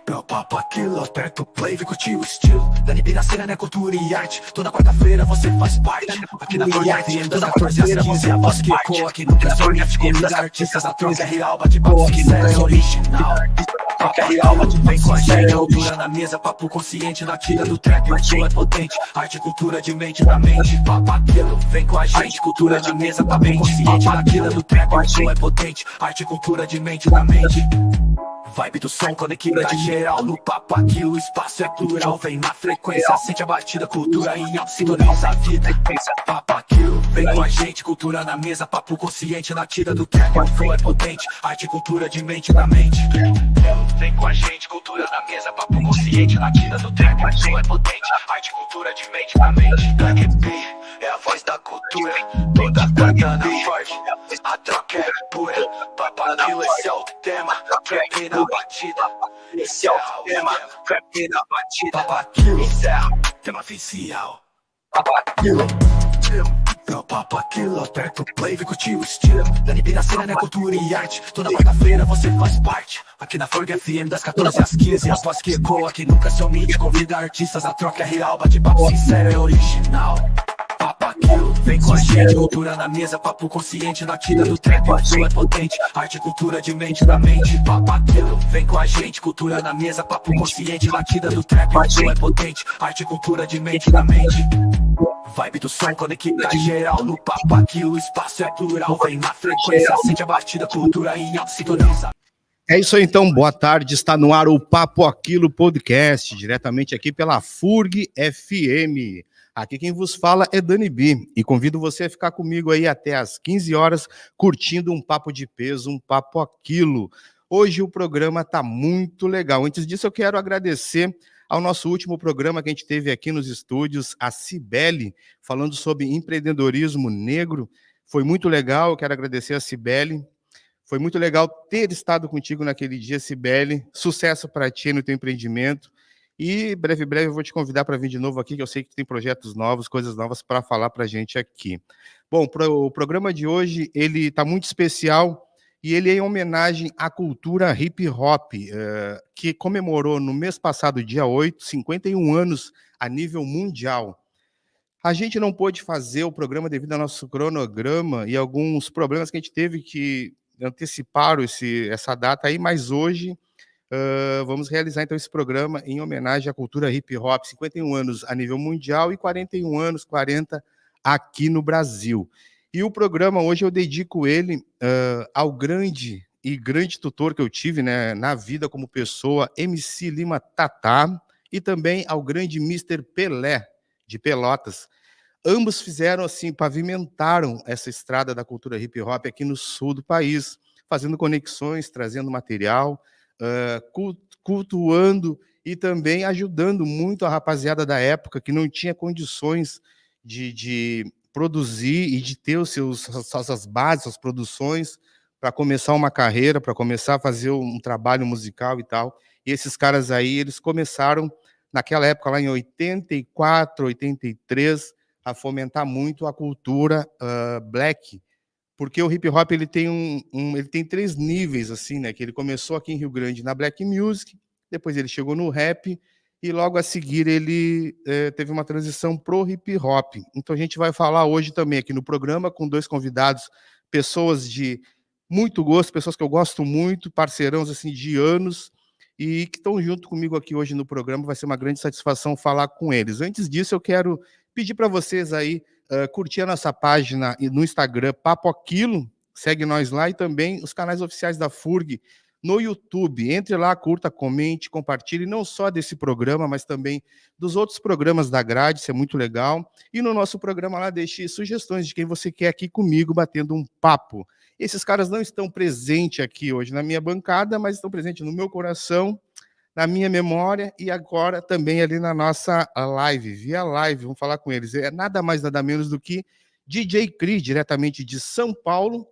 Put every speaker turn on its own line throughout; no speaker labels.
Meu papo aquilo, aperta o play, vem curtir o estilo Dani B na cena, né, cultura e arte. Toda quarta-feira você faz parte. Aqui na FM, das 14 às 15, a voz que ecoa. Aqui no Transform, convida artistas na troca. É real, bate-papo, que não é original. Troca é real, vem com a gente. Cultura na mesa, papo consciente na tira do trap. O show é potente, arte e cultura de mente na mente. Papo aquilo, vem com a gente. Cultura de mesa, papo consciente na tira do trap. O show é potente, arte e cultura de mente na mente. Vibe do som, conecta geral no papo aqui, o espaço é plural. Vem na frequência, sente a batida, cultura em alto, sintoniza a vida. Papo aquilo, vem com a gente, cultura na mesa, papo consciente na tira do trap. O flow é potente, arte e cultura de mente na mente. Vem com a gente, cultura na mesa, papo consciente na tira do trap. O flow é potente, arte e cultura de mente na mente. Dani B é a voz da cultura, toda quarta na forte, a troca é pura. Papo aquilo, esse é o tema, trap na batida, esse é o tema, trap na batida. Papo aquilo, encerra, tema oficial. Papo aquilo, meu papo aquilo, aperta o play, vem curtir o estilo Dani B na cena, né, cultura e arte. Toda quarta-feira você faz parte. Aqui na Forg FM, das 14 às 15, a voz que ecoa, aqui nunca se omite. Convida artistas, a troca é real, bate-papo sincero, é original. Papo aquilo, vem com a gente, cultura na mesa, papo consciente na tira do trap. O flow é potente, arte e cultura de mente na mente. Papo aquilo, vem com a gente, cultura na mesa, papo consciente na tira do trap. O flow é potente, arte e cultura de mente na mente. Vibe do som, conecta geral no papo aqui, o espaço é plural. Vem na frequência, sente a batida, cultura em alto, sintoniza.
É isso aí, então, boa tarde, está no ar o Papo Aquilo Podcast, diretamente aqui pela Forg FM. Aqui quem vos fala é Dani B, e convido você a ficar comigo aí até às 15 horas, curtindo um papo de peso, um Papo Aquilo. Hoje o programa está muito legal. Antes disso, eu quero agradecer ao nosso último programa que a gente teve aqui nos estúdios, a Cibele, falando sobre empreendedorismo negro. Foi muito legal, eu quero agradecer a Cibele. Foi muito legal ter estado contigo naquele dia, Cibele. Sucesso para ti no teu empreendimento. E breve eu vou te convidar para vir de novo aqui, que eu sei que tem projetos novos, coisas novas para falar para a gente aqui. Bom, o programa de hoje ele está muito especial e ele é em homenagem à cultura hip hop, que comemorou no mês passado, dia 8, 51 anos a nível mundial. A gente não pôde fazer o programa devido ao nosso cronograma e alguns problemas que a gente teve que anteciparam essa data aí, mas hoje vamos realizar então esse programa em homenagem à cultura hip hop, 51 anos a nível mundial e 41 anos, 40 aqui no Brasil. E o programa hoje eu dedico ele ao grande tutor que eu tive, né, na vida como pessoa, MC Lima Tatá, e também ao grande Mr. Pelé, de Pelotas. Ambos fizeram assim, pavimentaram essa estrada da cultura hip hop aqui no sul do país, fazendo conexões, trazendo material, cultuando e também ajudando muito a rapaziada da época que não tinha condições de produzir e de ter suas bases, as produções para começar uma carreira, para começar a fazer um trabalho musical e tal. E esses caras aí, eles começaram naquela época, lá em 84, 83, a fomentar muito a cultura black, porque o hip hop ele tem ele tem 3 níveis assim, né? Que ele começou aqui em Rio Grande na black music, depois ele chegou no rap e logo a seguir ele teve uma transição pro hip hop. Então a gente vai falar hoje também aqui no programa com 2 convidados, pessoas de muito gosto, pessoas que eu gosto muito, parceirões assim de anos e que estão junto comigo aqui hoje no programa. Vai ser uma grande satisfação falar com eles. Antes disso, eu quero pedir para vocês aí curtir a nossa página no Instagram, Papo Aquilo, segue nós lá, e também os canais oficiais da Forg no YouTube. Entre lá, curta, comente, compartilhe, não só desse programa, mas também dos outros programas da grade, isso é muito legal. E no nosso programa lá, deixe sugestões de quem você quer aqui comigo, batendo um papo. Esses caras não estão presentes aqui hoje na minha bancada, mas estão presentes no meu coração, na minha memória e agora também ali na nossa live, via live, vamos falar com eles. É nada mais, nada menos do que DJ Cri, diretamente de São Paulo,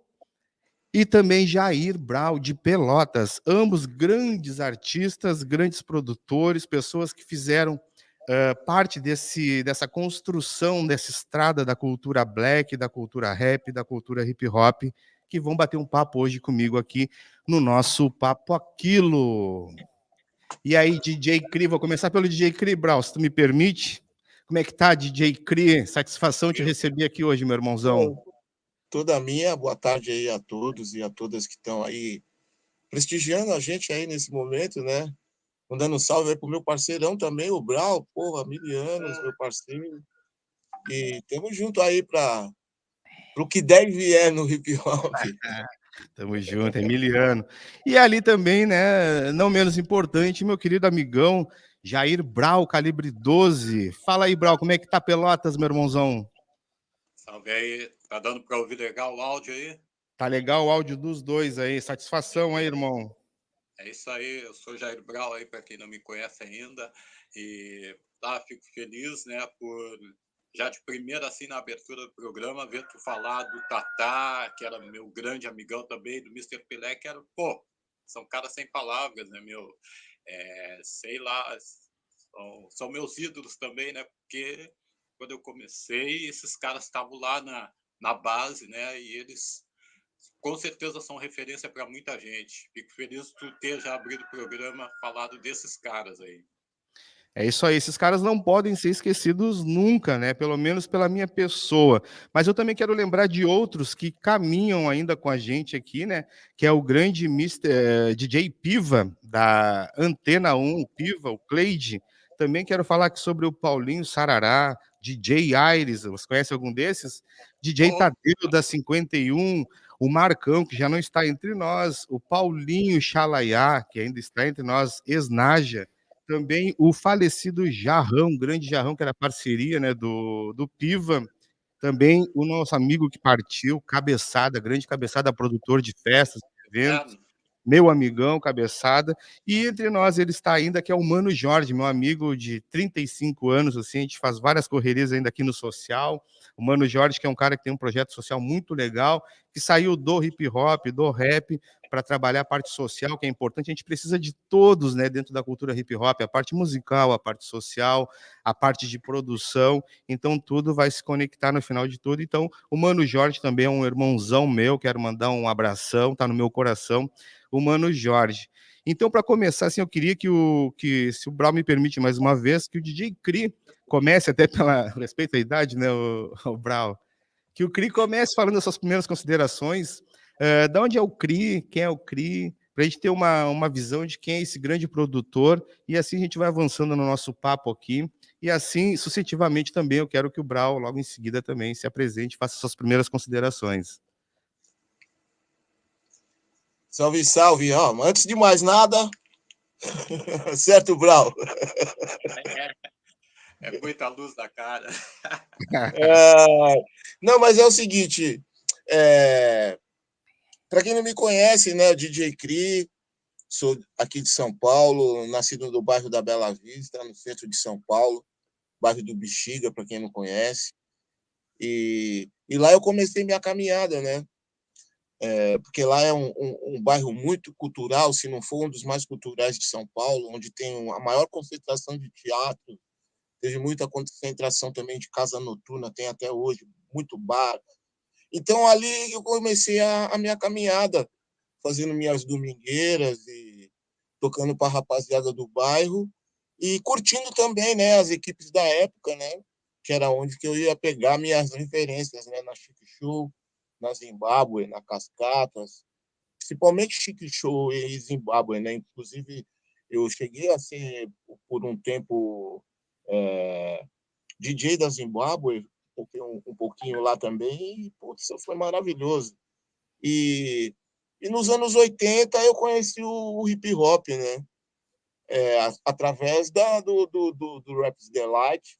e também Jair Brau, de Pelotas, ambos grandes artistas, grandes produtores, pessoas que fizeram parte dessa construção, dessa estrada da cultura black, da cultura rap, da cultura hip hop, que vão bater um papo hoje comigo aqui no nosso Papo Aquilo. E aí, DJ Cri, vou começar pelo DJ Cri, Brau, se tu me permite. Como é que tá, DJ Cri? Satisfação te receber aqui hoje, meu irmãozão.
Bom, toda minha, boa tarde aí a todos e a todas que estão aí prestigiando a gente aí nesse momento, né? Mandando um salve aí pro meu parceirão também, o Brau, porra, mil anos, meu parceiro. E tamo junto aí para o que der e vier no hip hop.
Tamo junto, Emiliano. E ali também, né, não menos importante, meu querido amigão Jair Brau, calibre 12. Fala aí, Brau, como é que tá Pelotas, meu irmãozão?
Salve aí, tá dando para ouvir legal o áudio aí?
Tá legal o áudio dos dois aí, satisfação aí, irmão.
É isso aí, eu sou Jair Brau aí, para quem não me conhece ainda, e fico feliz, né, por já de primeira, assim, na abertura do programa, ver tu falar do Tatá, que era meu grande amigão também, do Mr. Pelé, que era, pô, são caras sem palavras, né, meu, sei lá, são meus ídolos também, né, porque quando eu comecei, esses caras estavam lá na base, né, e eles com certeza são referência para muita gente. Fico feliz de tu ter já abrido o programa falado desses caras aí.
É isso aí, esses caras não podem ser esquecidos nunca, né? Pelo menos pela minha pessoa. Mas eu também quero lembrar de outros que caminham ainda com a gente aqui, né? Que é o grande DJ Piva, da Antena 1, o Piva, o Cleide. Também quero falar aqui sobre o Paulinho Sarará, DJ Aires, você conhece algum desses? DJ Tadeu, da 51, o Marcão, que já não está entre nós, o Paulinho Xalaiá, que ainda está entre nós, Esnaja, também o falecido Jarrão, grande Jarrão, que era parceria, né, do Piva. Também o nosso amigo que partiu, Cabeçada, grande Cabeçada, produtor de festas, de eventos. Meu amigão, Cabeçada. E entre nós ele está ainda, que é o Mano Jorge, meu amigo de 35 anos, assim, a gente faz várias correrias ainda aqui no social. O Mano Jorge, que é um cara que tem um projeto social muito legal, que saiu do hip hop, do rap, para trabalhar a parte social, que é importante. A gente precisa de todos, né, dentro da cultura hip hop, a parte musical, a parte social, a parte de produção. Então tudo vai se conectar no final de tudo. Então o Mano Jorge também é um irmãozão meu, quero mandar um abração, tá no meu coração, o Mano Jorge. Então, para começar, assim, eu queria que, se o Brau me permite mais uma vez, que o DJ Cri comece, até pela respeito à idade, né, o Brau, que o Cri comece falando as suas primeiras considerações, de onde é o Cri, quem é o Cri, para a gente ter uma visão de quem é esse grande produtor, e assim a gente vai avançando no nosso papo aqui, e assim, sucessivamente também, eu quero que o Brau, logo em seguida, também se apresente e faça suas primeiras considerações.
Salve, salve. Ó, antes de mais nada, certo, Brau?
É muita luz na cara.
Não, mas é o seguinte, para quem não me conhece, né, o DJ Cri, sou aqui de São Paulo, nascido no bairro da Bela Vista, no centro de São Paulo, bairro do Bexiga, para quem não conhece. E lá eu comecei minha caminhada, né? Porque lá é um bairro muito cultural, se não for um dos mais culturais de São Paulo, onde tem a maior concentração de teatro, teve muita concentração também de casa noturna, tem até hoje, muito bar. Então ali eu comecei a minha caminhada, fazendo minhas domingueiras e tocando para a rapaziada do bairro e curtindo também, né, as equipes da época, né, que era onde que eu ia pegar minhas referências, né, na Chic Show, na Zimbábue, na Cascatas, principalmente Chic Show e Zimbábue, né, inclusive eu cheguei a ser por um tempo DJ da Zimbábue, toquei um pouquinho lá também e putz, foi maravilhoso. E nos anos 80 eu conheci o hip hop, né? Através do Rap's Delight,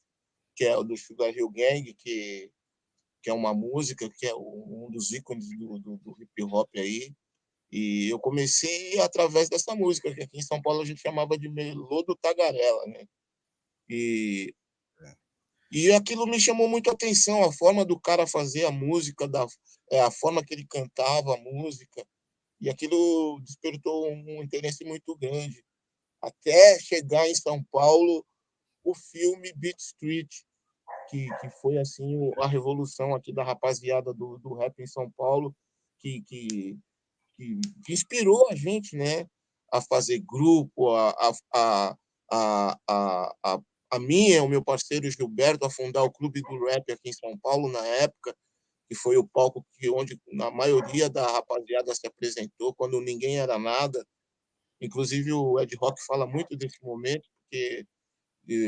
que é o do Sugar Hill Gang, que é uma música, que é um dos ícones do hip hop aí. E eu comecei através dessa música, que aqui em São Paulo a gente chamava de Melô do Tagarela, né? E aquilo me chamou muito a atenção, a forma do cara fazer a música, a forma que ele cantava a música. E aquilo despertou um interesse muito grande. Até chegar em São Paulo, o filme Beat Street, que foi assim a revolução aqui da rapaziada do rap em São Paulo, que, que, que inspirou a gente, né, a fazer grupo, a minha, o meu parceiro Gilberto, a fundar o Clube do Rap aqui em São Paulo, na época, que foi o palco onde a maioria da rapaziada se apresentou, quando ninguém era nada. Inclusive, o Ed Rock fala muito desse momento, porque,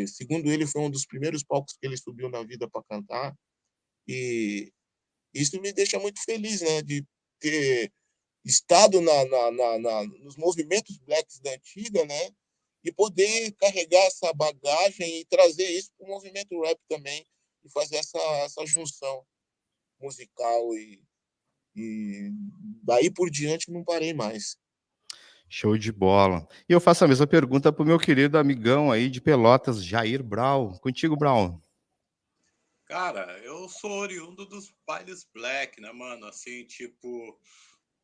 segundo ele, foi um dos primeiros palcos que ele subiu na vida para cantar. E isso me deixa muito feliz, né, de ter estado nos movimentos blacks da antiga, né, e poder carregar essa bagagem e trazer isso para o movimento rap também, e fazer essa junção musical. E daí por diante não parei mais.
Show de bola. E eu faço a mesma pergunta para o meu querido amigão aí de Pelotas, Jair Brau. Contigo, Brau.
Cara, eu sou oriundo dos bailes black, né, mano? Assim, tipo,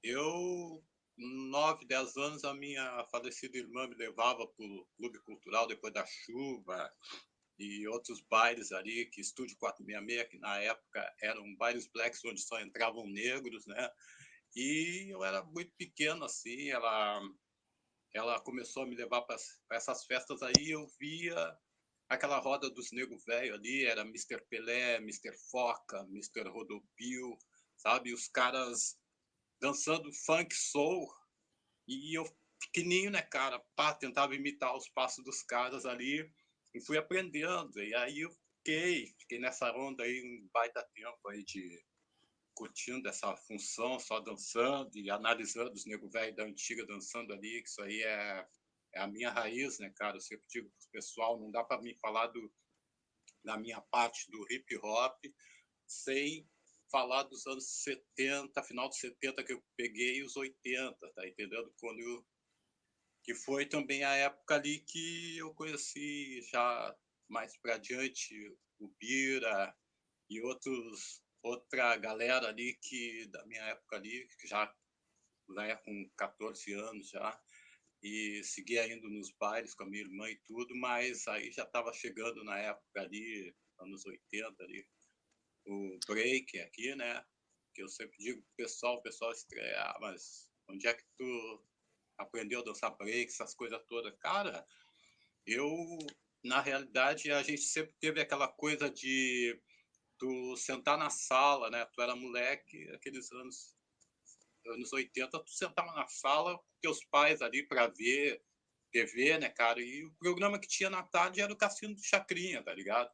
eu, 9, 10 anos, a minha falecida irmã me levava pro Clube Cultural depois da chuva e outros bailes ali, que Estúdio 466, que na época eram bailes blacks onde só entravam negros, né? E eu era muito pequeno, assim, ela começou a me levar para essas festas aí, eu via aquela roda dos nego velho ali, era Mr. Pelé, Mr. Foca, Mr. Rodopio, sabe? Os caras dançando funk soul, e eu pequenininho, né, cara, pá, tentava imitar os passos dos caras ali, e fui aprendendo, e aí eu fiquei nessa onda aí um baita tempo aí de curtindo essa função, só dançando e analisando os nego velho da antiga dançando ali, que isso aí é a minha raiz, né, cara? Eu sempre digo pro pessoal, não dá para mim falar da minha parte do hip hop sem falar dos anos 70, final dos 70 que eu peguei, os 80, tá entendendo? Que foi também a época ali que eu conheci já mais para diante o Bira e outra galera ali que da minha época ali, que já com 14 anos já, e seguia indo nos bailes com a minha irmã e tudo, mas aí já estava chegando na época ali, anos 80 ali, o break aqui, né? Que eu sempre digo pro pessoal, o pessoal estreia, mas onde é que tu aprendeu a dançar break, essas coisas todas? Cara, eu, na realidade, a gente sempre teve aquela coisa de tu sentar na sala, né? Tu era moleque, aqueles anos 80, tu sentava na sala com teus pais ali para ver TV, né, cara? E o programa que tinha na tarde era o Cassino do Chacrinha, tá ligado?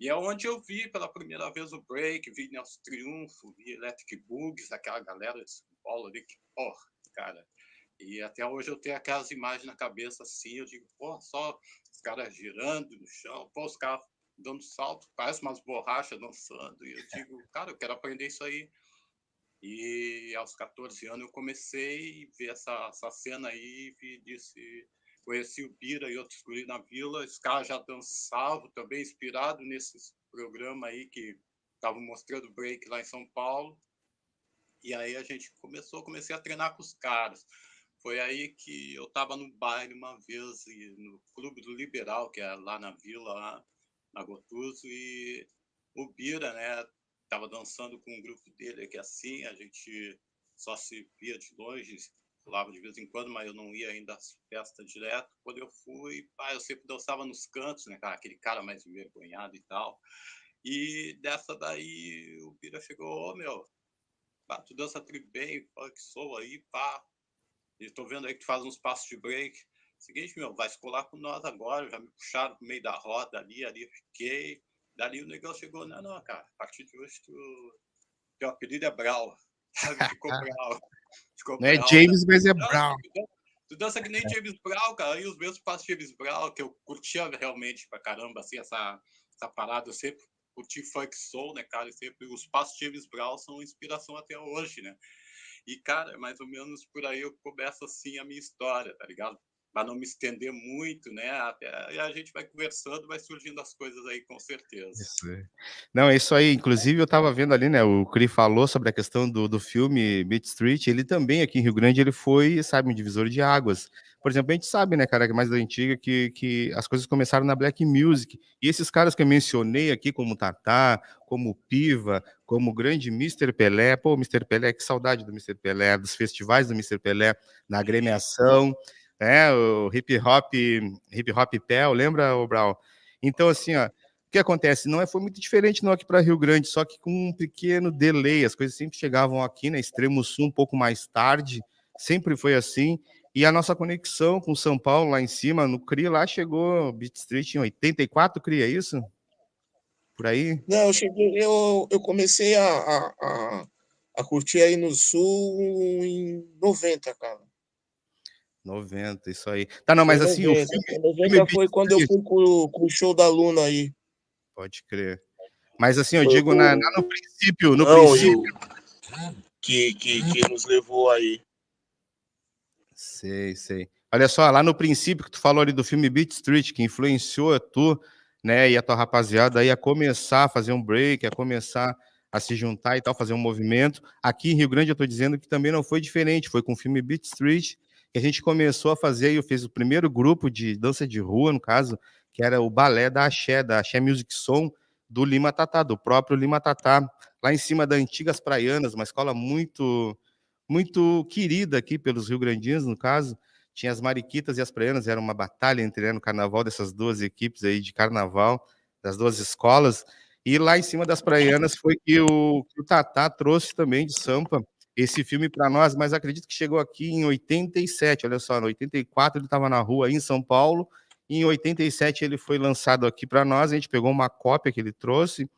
E é onde eu vi pela primeira vez o break, vi Nelson Triunfo, vi Electric Boogies, aquela galera de São Paulo ali, que, porra, cara. E até hoje eu tenho aquelas imagens na cabeça assim, eu digo, pô, só os caras girando no chão, pô, os caras dando salto, parece umas borrachas dançando. E eu digo, cara, eu quero aprender isso aí. E aos 14 anos eu comecei a ver essa cena aí e disse, conheci o Bira e outros guri na vila, os caras já dançavam também, inspirado nesses programas aí que estavam mostrando break lá em São Paulo. E aí a gente comecei a treinar com os caras. Foi aí que eu estava no baile uma vez, no Clube do Liberal, que é lá na vila, lá na Gotuso, e o Bira, né, estava dançando com um grupo dele aqui assim, a gente só se via de longe, falava de vez em quando, mas eu não ia ainda às festas direto. Quando eu fui, pá, eu sempre dançava nos cantos, né, cara, aquele cara mais envergonhado e tal. E dessa daí o Bira chegou, ô, meu, pá, tu dança tri bem, funk soul aí, pá. E tô vendo aí que tu faz uns passos de break. Seguinte, meu, vai se colar com nós agora. Já me puxaram no meio da roda ali eu fiquei. Dali o negão chegou, não, cara, a partir de hoje teu apelido é Brau. Ficou Brau. Ficou
Não é
Brau.
James, mas é
Não,
Brown.
tu dança que nem James Brown, cara. E os meus passos de James Brown, que eu curtia realmente pra caramba, assim, essa parada. Eu sempre curti funk soul, né, cara? E sempre os passos de James Brown são inspiração até hoje, né? E, cara, mais ou menos por aí eu começo assim a minha história, tá ligado? Para não me estender muito, né? Até a gente vai conversando, vai surgindo as coisas aí, com certeza.
Isso aí. Não, é isso aí. Inclusive, eu estava vendo ali, né? O Cri falou sobre a questão do filme Beat Street. Ele também, aqui em Rio Grande, ele foi, sabe, um divisor de águas. Por exemplo, a gente sabe, né, cara, que é mais da antiga, que as coisas começaram na Black Music. E esses caras que eu mencionei aqui, como Tatá, como Piva, como o grande Mr. Pelé. Pô, Mr. Pelé, que saudade do Mr. Pelé, dos festivais do Mr. Pelé, na agremiação. O hip hop Pel, lembra, o Brau? Então, assim, ó, o que acontece? Foi muito diferente não aqui para Rio Grande, só que com um pequeno delay, as coisas sempre chegavam aqui, na Extremo Sul, um pouco mais tarde, sempre foi assim, e a nossa conexão com São Paulo, lá em cima, no CRI, lá chegou, Beat Street em 84, CRI, é isso? Por aí?
Não, eu comecei a curtir aí no Sul em 90, cara.
90, isso aí. Tá, não,
Foi
mas
em
assim, o
90.
filme
90
Beat
foi quando eu
Street,
fui com o show da Luna aí.
pode crer. Mas assim, eu
Foi
digo no princípio, no
não, e
princípio.
que nos levou aí.
Sei, sei. Olha só, lá no princípio que tu falou ali do filme Beat Street, que influenciou tu, né, e a tua rapaziada aí a começar a fazer um break, a começar a se juntar e tal, fazer um movimento. Aqui em Rio Grande eu tô dizendo que também não foi diferente, foi com o filme Beat Street que a gente começou a fazer, e eu fiz o primeiro grupo de dança de rua, no caso, que era o balé da Axé Music Som, do Lima Tatá, do próprio Lima Tatá, lá em cima da Antigas Praianas, uma escola muito querida aqui pelos rio-grandinos, no caso. Tinha as Mariquitas e as Praianas, era uma batalha entre no carnaval dessas duas equipes aí de carnaval, das duas escolas. E lá em cima das Praianas foi que o Tatá trouxe também de Sampa esse filme para nós, mas acredito que chegou aqui em 87, olha só, em 84 ele estava na rua aí em São Paulo, e em 87 ele foi lançado aqui para nós, a gente pegou uma cópia que ele trouxe,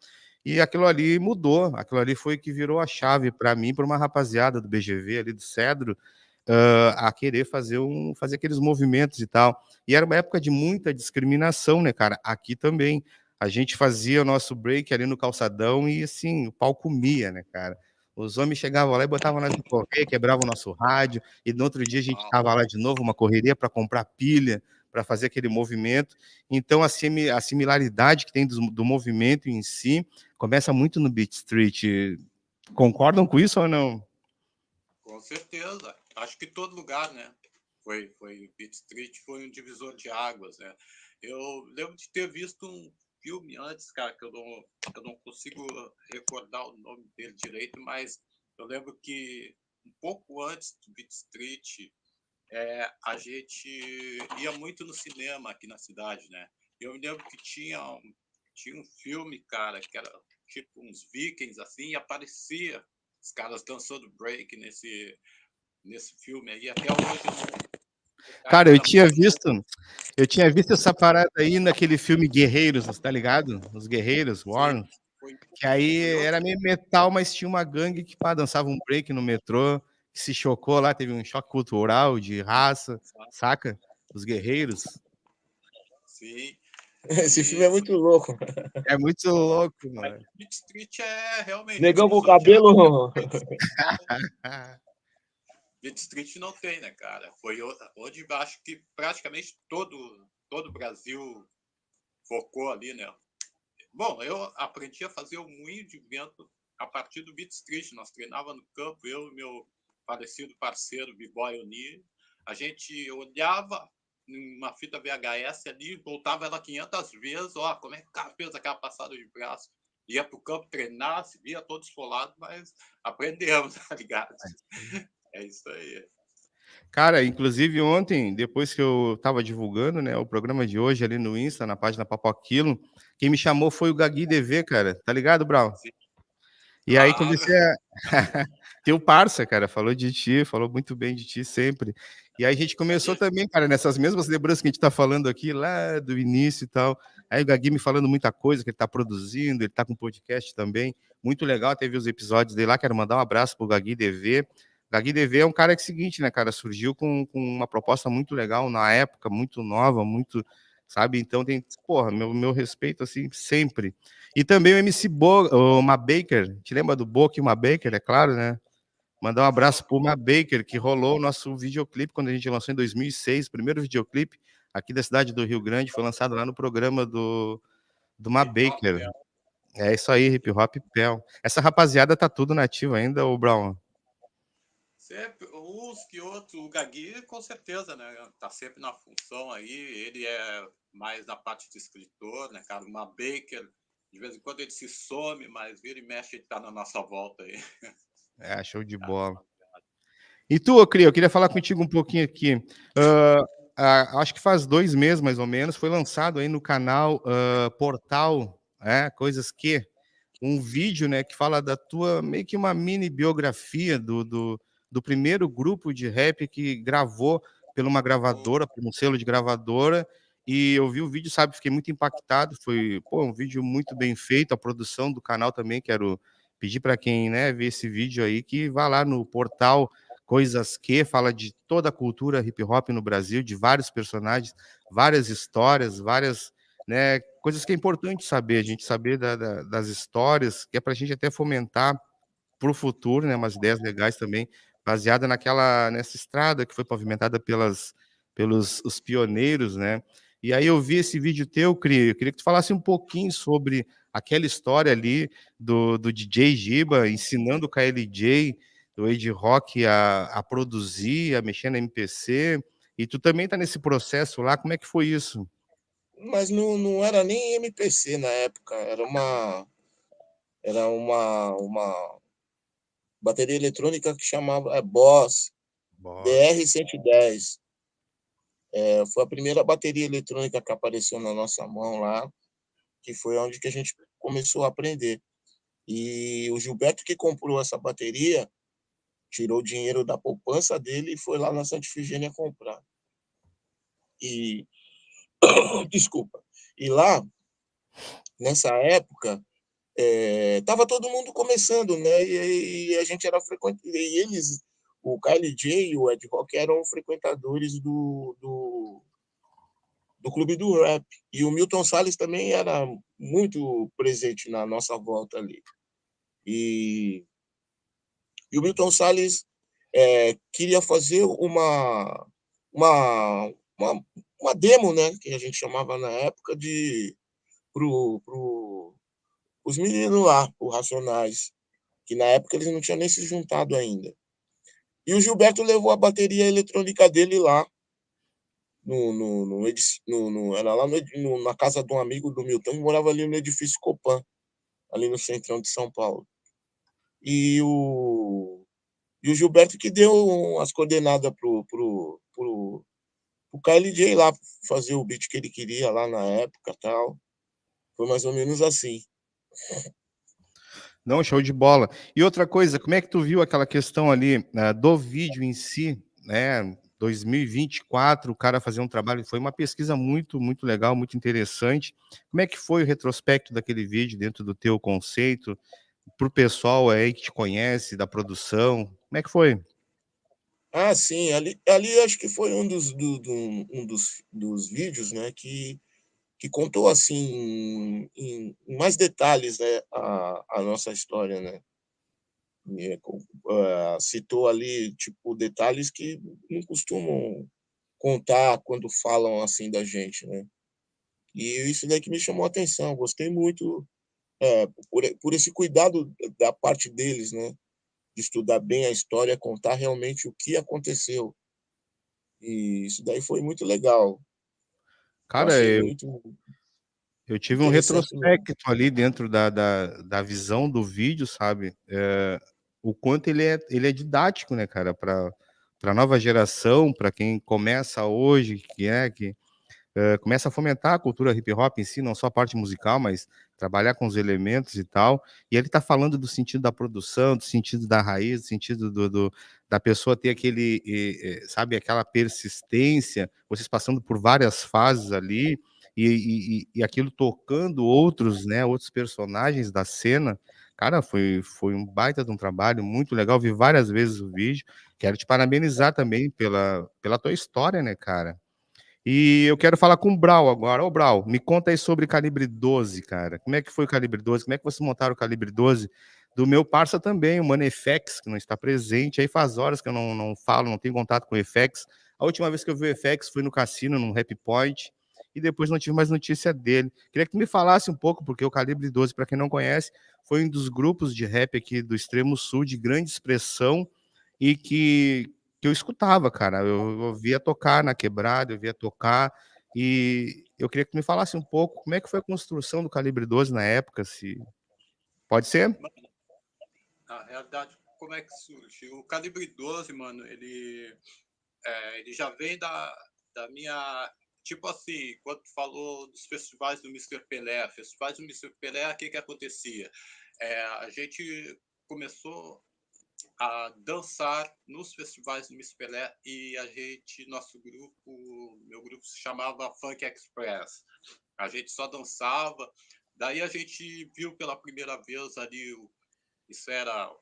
e aquilo ali mudou, aquilo ali foi que virou a chave para mim, para uma rapaziada do BGV ali do Cedro, a querer fazer aqueles movimentos e tal. E era uma época de muita discriminação, né, cara? Aqui também. A gente fazia o nosso break ali no calçadão e, assim, o pau comia, né, cara? Os homens chegavam lá e botavam nós no correr, quebravam o nosso rádio, e no outro dia a gente estava lá de novo, uma correria para comprar pilha, para fazer aquele movimento. Então, a similaridade que tem do movimento em si começa muito no Beat Street. Concordam com isso ou não?
Com certeza. Acho que todo lugar, né? Beat Street foi um divisor de águas, né? Eu lembro de ter visto um filme antes, cara, que eu não consigo recordar o nome dele direito, mas eu lembro que um pouco antes do Beat Street, a gente ia muito no cinema aqui na cidade, né? Eu me lembro que tinha um filme, cara, que era tipo uns vikings, assim, e aparecia os caras dançando break nesse filme aí. Até hoje eu não... Cara,
Cara,
era muito...
eu tinha visto essa parada aí naquele filme Guerreiros, você tá ligado? Os Guerreiros,
Sim,
Warren,
foi,
que aí
foi
era
outro...
meio metal, mas tinha uma gangue que pá, dançava um break no metrô, que se chocou lá, teve um choque cultural de raça, saca? Os Guerreiros.
Sim,
Esse filme
e...
é muito louco.
É muito louco,
Mas
mano.
Beat Street é realmente um
Negão com
divisor de águas.
cabelo.
Beat Street não tem, né, cara? Foi onde acho que praticamente todo o Brasil focou ali, né? Bom, eu aprendi a fazer o moinho de vento a partir do Beat Street. Nós treinava no campo, eu e meu falecido parceiro, B-Boy Oni. A gente olhava uma fita VHS ali, voltava ela 500 vezes. Ó, como é que o cara fez aquela passada de braço? Ia pro campo treinar, se via todo esfolado, mas aprendemos, tá ligado? É isso aí.
Cara, inclusive ontem, depois que eu tava divulgando, né, o programa de hoje ali no Insta, na página Papoquilo, quem me chamou foi o Gagui DV, cara. Tá ligado, Brau?
Sim,
E aí
claro.
comecei a teu parça, cara, falou de ti, falou muito bem de ti sempre. E aí a gente começou também, cara, nessas mesmas lembranças que a gente tá falando aqui, lá do início e tal. Aí o Gagui me falando muita coisa que ele tá produzindo, ele tá com podcast também. Muito legal, teve os episódios dele lá, quero mandar um abraço pro Gagui DV. Gagui DV é um cara que é o seguinte, né, cara, surgiu com uma proposta muito legal na época, muito nova, muito, sabe? Então tem, porra, meu respeito, assim, sempre. E também o MC Bo, o Ma Baker, te lembra do Boca e o Ma Baker, é claro, né? Mandar um abraço pro Ma Baker, que rolou o nosso videoclipe quando a gente lançou em 2006, o primeiro videoclipe aqui da cidade do Rio Grande, foi lançado lá no programa do Ma
Hip Hop,
Baker. É isso aí, Hip Hop Pel. Essa rapaziada tá tudo nativa ainda, o Brown?
sempre, uns que outros, o Gagui com certeza, né? Tá sempre na função aí, ele é mais na parte de escritor, né, cara? Uma Baker, de vez em quando ele se some, mas vira e mexe, ele tá na nossa volta aí.
É, show de
Tá na
bola.
nossa...
E tu, Cri, eu queria falar contigo um pouquinho aqui. Acho que faz 2 meses, mais ou menos, foi lançado aí no canal Portal, Coisas Que, um vídeo, né, que fala da tua, meio que uma mini biografia do primeiro grupo de rap que gravou por uma gravadora, por um selo de gravadora, e eu vi o vídeo, sabe, fiquei muito impactado, foi, pô, um vídeo muito bem feito, a produção do canal também, quero pedir para quem, né, vê esse vídeo aí, que vá lá no portal Coisas Que, fala de toda a cultura hip hop no Brasil, de vários personagens, várias histórias, várias, né, coisas que é importante saber, a gente saber das histórias, que é para a gente até fomentar para o futuro, né, umas ideias legais também, baseada nessa estrada que foi pavimentada pelos os pioneiros, né? E aí eu vi esse vídeo teu, Cri, eu queria que tu falasse um pouquinho sobre aquela história ali do DJ Giba ensinando o KLJ, do Ed Rock a produzir, a mexer na MPC, e tu também tá nesse processo lá, como é que foi isso?
Mas não era nem MPC na época, era uma bateria eletrônica que chamava Boss
Boss.
DR-110. Foi a primeira bateria eletrônica que apareceu na nossa mão lá, que foi onde que a gente começou a aprender. E o Gilberto que comprou essa bateria, tirou o dinheiro da poupança dele e foi lá na Santa Efigênia comprar. E, desculpa, e lá, nessa época, tava todo mundo começando, né? E a gente era frequente, e eles, o KLJ e o Ed Rock eram frequentadores do clube do rap. E o Milton Salles também era muito presente na nossa volta ali. E, e o Milton Salles queria fazer uma, uma, uma demo, né? Que a gente chamava na época de os meninos lá, os Racionais, que na época eles não tinham nem se juntado ainda. E o Gilberto levou a bateria eletrônica dele lá, era lá na casa de um amigo do Milton, que morava ali no edifício Copan, ali no centrão de São Paulo. E o Gilberto que deu as coordenadas pro KLJ lá fazer o beat que ele queria lá na época tal. Foi mais ou menos assim.
Não, show de bola. E outra coisa, como é que tu viu aquela questão ali, do vídeo em si, né? 2024, o cara fazer um trabalho, foi uma pesquisa muito, muito legal, muito interessante. Como é que foi o retrospecto daquele vídeo dentro do teu conceito, para o pessoal aí que te conhece, da produção? Como é que foi?
Ah, sim, ali acho que foi um dos vídeos, né, que contou assim em mais detalhes, né, a nossa história, né? Citou ali tipo detalhes que não costumam contar quando falam assim da gente, né? E isso daí que me chamou a atenção. Gostei muito por esse cuidado da parte deles, né? De estudar bem a história, contar realmente o que aconteceu. E isso daí foi muito legal. Eu
Cara,
achei
eu,
muito
eu tive um
interessante mesmo.
retrospecto ali dentro da visão do vídeo, sabe? O quanto ele é didático, né, cara, para a nova geração, para quem começa hoje, que começa a fomentar a cultura hip hop em si, não só a parte musical, mas trabalhar com os elementos e tal. E ele está falando do sentido da produção, do sentido da raiz, do sentido da pessoa ter aquele, sabe, aquela persistência, vocês passando por várias fases ali, e aquilo tocando outros, né, outros personagens da cena. Cara, foi um baita de um trabalho muito legal. Vi várias vezes o vídeo. Quero te parabenizar também pela tua história, né, cara? E eu quero falar com o Brau agora. Ô, Brau, me conta aí sobre Calibre 12, cara. Como é que foi o Calibre 12? Como é que vocês montaram o Calibre 12? Do meu parça também, o Mano FX, que não está presente. Aí faz horas que eu não falo, não tenho contato com o FX. A última vez que eu vi o FX foi no cassino, num Happy Point, e depois não tive mais notícia dele. Queria que tu me falasse um pouco, porque o Calibre 12, para quem não conhece, foi um dos grupos de rap aqui do extremo sul de grande expressão e que eu escutava, cara. Eu via tocar na quebrada, eu via tocar, e eu queria que tu me falasse um pouco como é que foi a construção do Calibre 12 na época, se pode ser?
Na realidade, como é que surge? O Calibre 12, mano, ele já vem da minha... Tipo assim, quando tu falou dos festivais do Mr. Pelé, festivais do Mr. Pelé, o que acontecia? A gente começou a dançar nos festivais do Miss Pelé e meu grupo se chamava Funk Express. A gente só dançava, daí a gente viu pela primeira vez ali, isso era,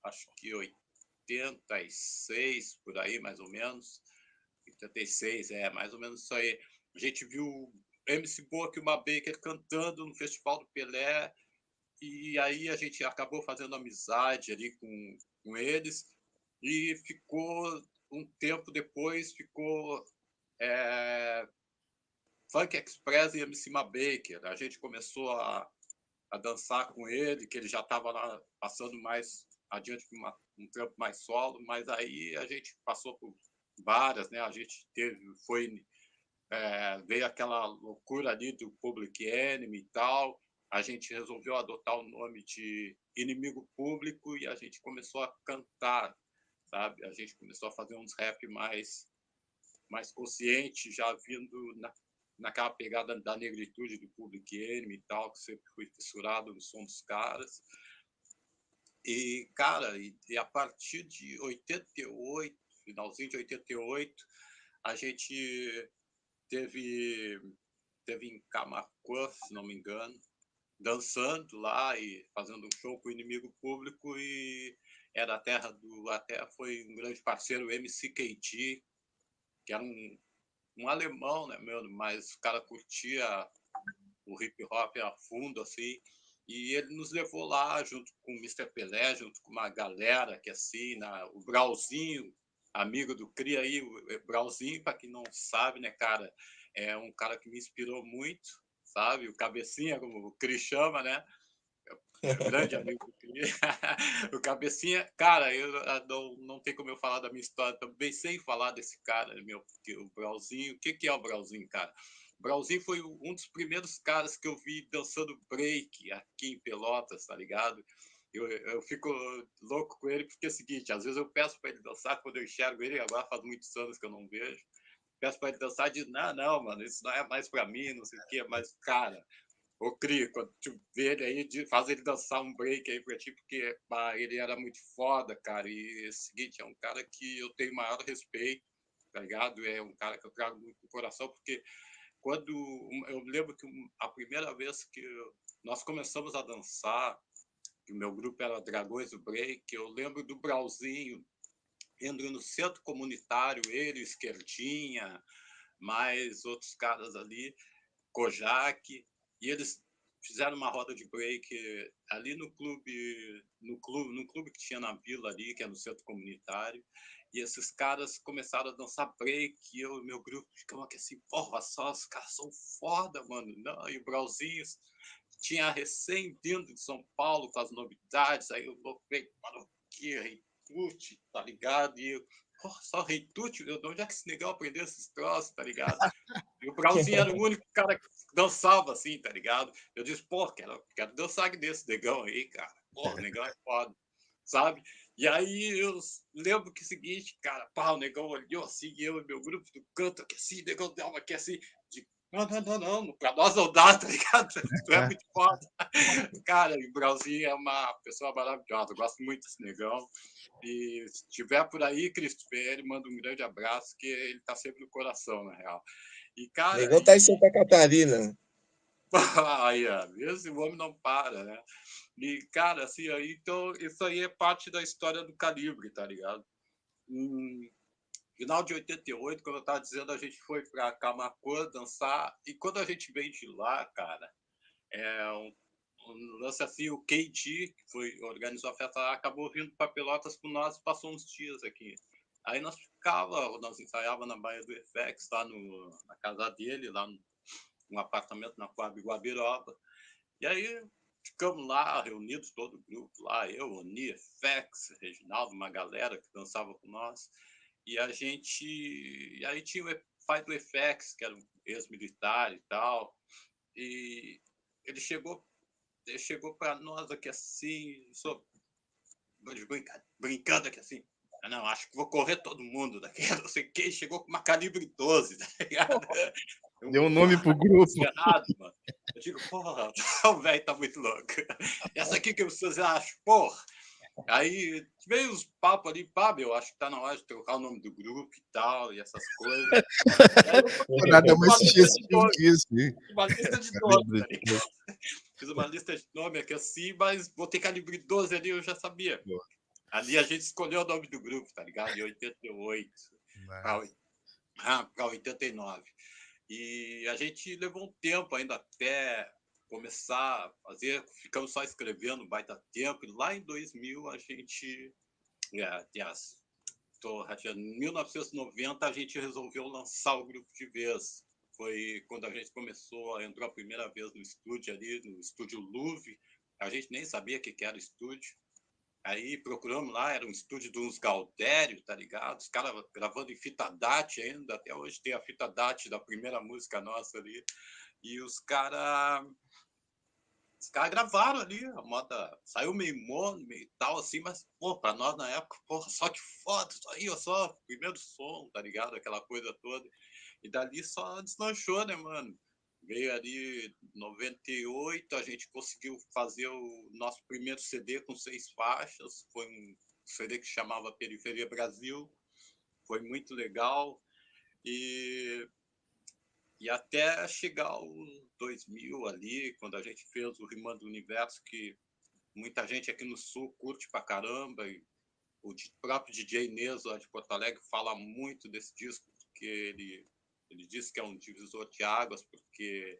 acho que 86, por aí, mais ou menos, 86, mais ou menos isso aí. A gente viu MC Boa e uma Baker cantando no Festival do Pelé, e aí a gente acabou fazendo amizade ali com eles, e ficou, um tempo depois, ficou Funk Express e MC Baker. A gente começou a dançar com ele, que ele já estava lá passando mais adiante para um trampo mais solo, mas aí a gente passou por várias, né? A gente veio aquela loucura ali do Public Enemy e tal, a gente resolveu adotar o nome de Inimigo Público e a gente começou a cantar, sabe? A gente começou a fazer uns rap mais consciente, já vindo naquela pegada da negritude do Public Enemy e tal, que sempre fui fissurado no som dos caras. E, cara, e a partir de 88, finalzinho de 88, a gente teve em Camaquã, se não me engano, dançando lá e fazendo um show com o Inimigo Público, e era até foi um grande parceiro, o MCKT, que era um alemão, né, mas o cara curtia o hip hop a fundo, assim, e ele nos levou lá junto com o Mr. Pelé, junto com uma galera que, assim, o Brauzinho, amigo do Cria aí, o Brauzinho, para quem não sabe, né, cara, é um cara que me inspirou muito, sabe? O Cabecinha, como o Cris chama, né? Grande amigo do Cria. O Cabecinha, cara, eu não tem como eu falar da minha história também sem falar desse cara, o Brauzinho. O que é o Brauzinho, cara? O Brauzinho foi um dos primeiros caras que eu vi dançando break aqui em Pelotas, tá ligado? Eu fico louco com ele porque é o seguinte, às vezes eu peço para ele dançar quando eu enxergo ele, agora faz muitos anos que eu não vejo, peço para ele dançar e diz, não, mano, isso não é mais para mim, não sei o quê, mas, cara, ô Cri, quando tu vê ele aí, faz ele dançar um break aí pra ti, porque ele era muito foda, cara, e é o seguinte, é um cara que eu tenho maior respeito, tá ligado? É um cara que eu trago muito no coração, porque eu lembro que a primeira vez que nós começamos a dançar, que o meu grupo era Dragões do Break, eu lembro do Brauzinho indo no centro comunitário, ele, Esquerdinha, mais outros caras ali, Kojak, e eles fizeram uma roda de break ali no clube que tinha na vila ali, que é no centro comunitário, e esses caras começaram a dançar break, e eu e meu grupo ficamos aqui assim, porra, só os caras são foda, mano. Não, e o Brauzinho tinha recém vindo de São Paulo com as novidades, aí eu falei, mano, que Reitute, tá ligado? E eu, porra, só Reitute? De onde é que esse negão aprendeu esses troços, tá ligado? E o Brauzinho era o único cara que dançava assim, tá ligado? Eu disse, pô, quero dançar desse negão aí, cara. Pô, o negão é foda, sabe? E aí eu lembro que é o seguinte, cara, pá, o negão olhou assim, eu e meu grupo do canto aqui assim, o negão dava aqui assim, de, não, pra nós não dá, tá ligado? Tu é muito foda. Cara, o Brauzinho é uma pessoa maravilhosa, eu gosto muito desse negão. E se estiver por aí, Christopher, ele manda um grande abraço, que ele tá sempre no coração, na real. E, cara,
Negão tá em Santa Catarina.
aí, esse homem não para, né? E, cara, assim, aí, então, isso aí é parte da história do Calibre, tá ligado? Final de 88, como eu tava dizendo, a gente foi pra Camaquã dançar, e quando a gente veio de lá, cara, um lance assim, o KT, que organizou a festa lá, acabou vindo para Pelotas com nós, passou uns dias aqui. Aí nós ensaiava na Baía do FX, lá na casa dele, lá num apartamento na Coab Guabiroba. E aí ficamos lá, reunidos, todo o grupo lá, eu, Oni, FX, Reginaldo, uma galera que dançava com nós. E aí tinha o pai do FX, que era um ex-militar e tal, e ele chegou para nós aqui assim, brincando aqui assim. Não, acho que vou correr todo mundo daqui. Não sei quem chegou com uma calibre 12, tá ligado?
Deu um nome pro grupo.
Errado, mano. Eu digo, porra, o velho tá muito louco. Essa aqui que vocês acham, porra. Aí veio uns papos ali, pá, eu acho que tá na hora de trocar o nome do grupo e tal, e essas coisas.
Nada mais sugestivo que isso, hein?
Uma lista de nome, tá ligado? Fiz uma lista de nome aqui assim, mas botei calibre 12 ali, eu já sabia.
Boa.
Ali a gente escolheu o nome do grupo, tá ligado? Em 88 para 89. E a gente levou um tempo ainda até começar a fazer, ficamos só escrevendo baita tempo, e lá em 2000 a gente, em 1990 a gente resolveu lançar o grupo de vez. Foi quando a gente entrou a primeira vez no estúdio ali, no estúdio Louvre, a gente nem sabia o que era estúdio. Aí procuramos lá, era um estúdio de uns Galdério, tá ligado? Os caras gravando em fita DAT ainda, até hoje tem a fita DAT da primeira música nossa ali. E os caras gravaram ali, a moda saiu meio mono, meio tal, assim, mas, pô, pra nós na época, porra, só que foda, isso aí, ó, só primeiro som, tá ligado? Aquela coisa toda. E dali só deslanchou, né, mano? Veio ali em 98, a gente conseguiu fazer o nosso primeiro CD com 6 faixas, foi um CD que chamava Periferia Brasil, foi muito legal. E até chegar ao 2000 ali, quando a gente fez o Rimando o Universo, que muita gente aqui no Sul curte pra caramba, e o próprio DJ Neso, lá de Porto Alegre, fala muito desse disco, porque ele diz que é um divisor de águas, porque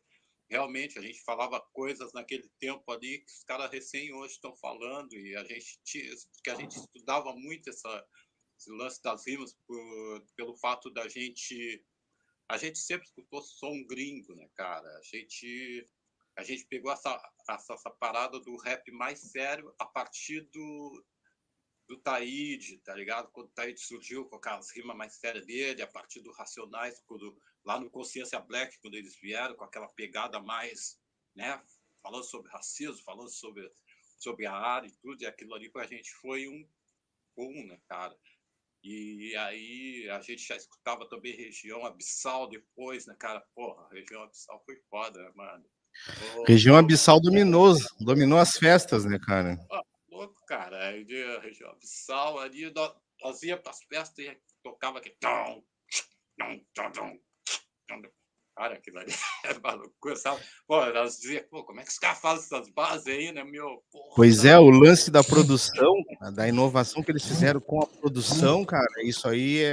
realmente a gente falava coisas naquele tempo ali que os caras recém hoje estão falando, e a gente estudava muito esse lance das rimas pelo fato da gente... A gente sempre escutou som gringo, né, cara? A gente pegou essa parada do rap mais sério a partir do Taíde, tá ligado? Quando o Taíde surgiu com aquelas rimas mais sérias dele, a partir do Racionais, lá no Consciência Black, quando eles vieram com aquela pegada mais, né, falando sobre racismo, falando sobre a área e tudo, e aquilo ali pra gente foi um boom, né, cara? E aí a gente já escutava também Região Abissal depois, né, cara? Porra, Região Abissal foi foda, né, mano?
Região Abissal dominou as festas, né, cara?
Louco, cara. Aí a Região Abissal, ali nós ia pras festas e tocava aqui. Cara, aquilo ali era maluco, sabe? Pô, nós dizia, pô, como é que os caras fazem essas bases aí, né, meu? Porra,
pois é, o lance da produção, da inovação que eles fizeram com a produção, cara, isso aí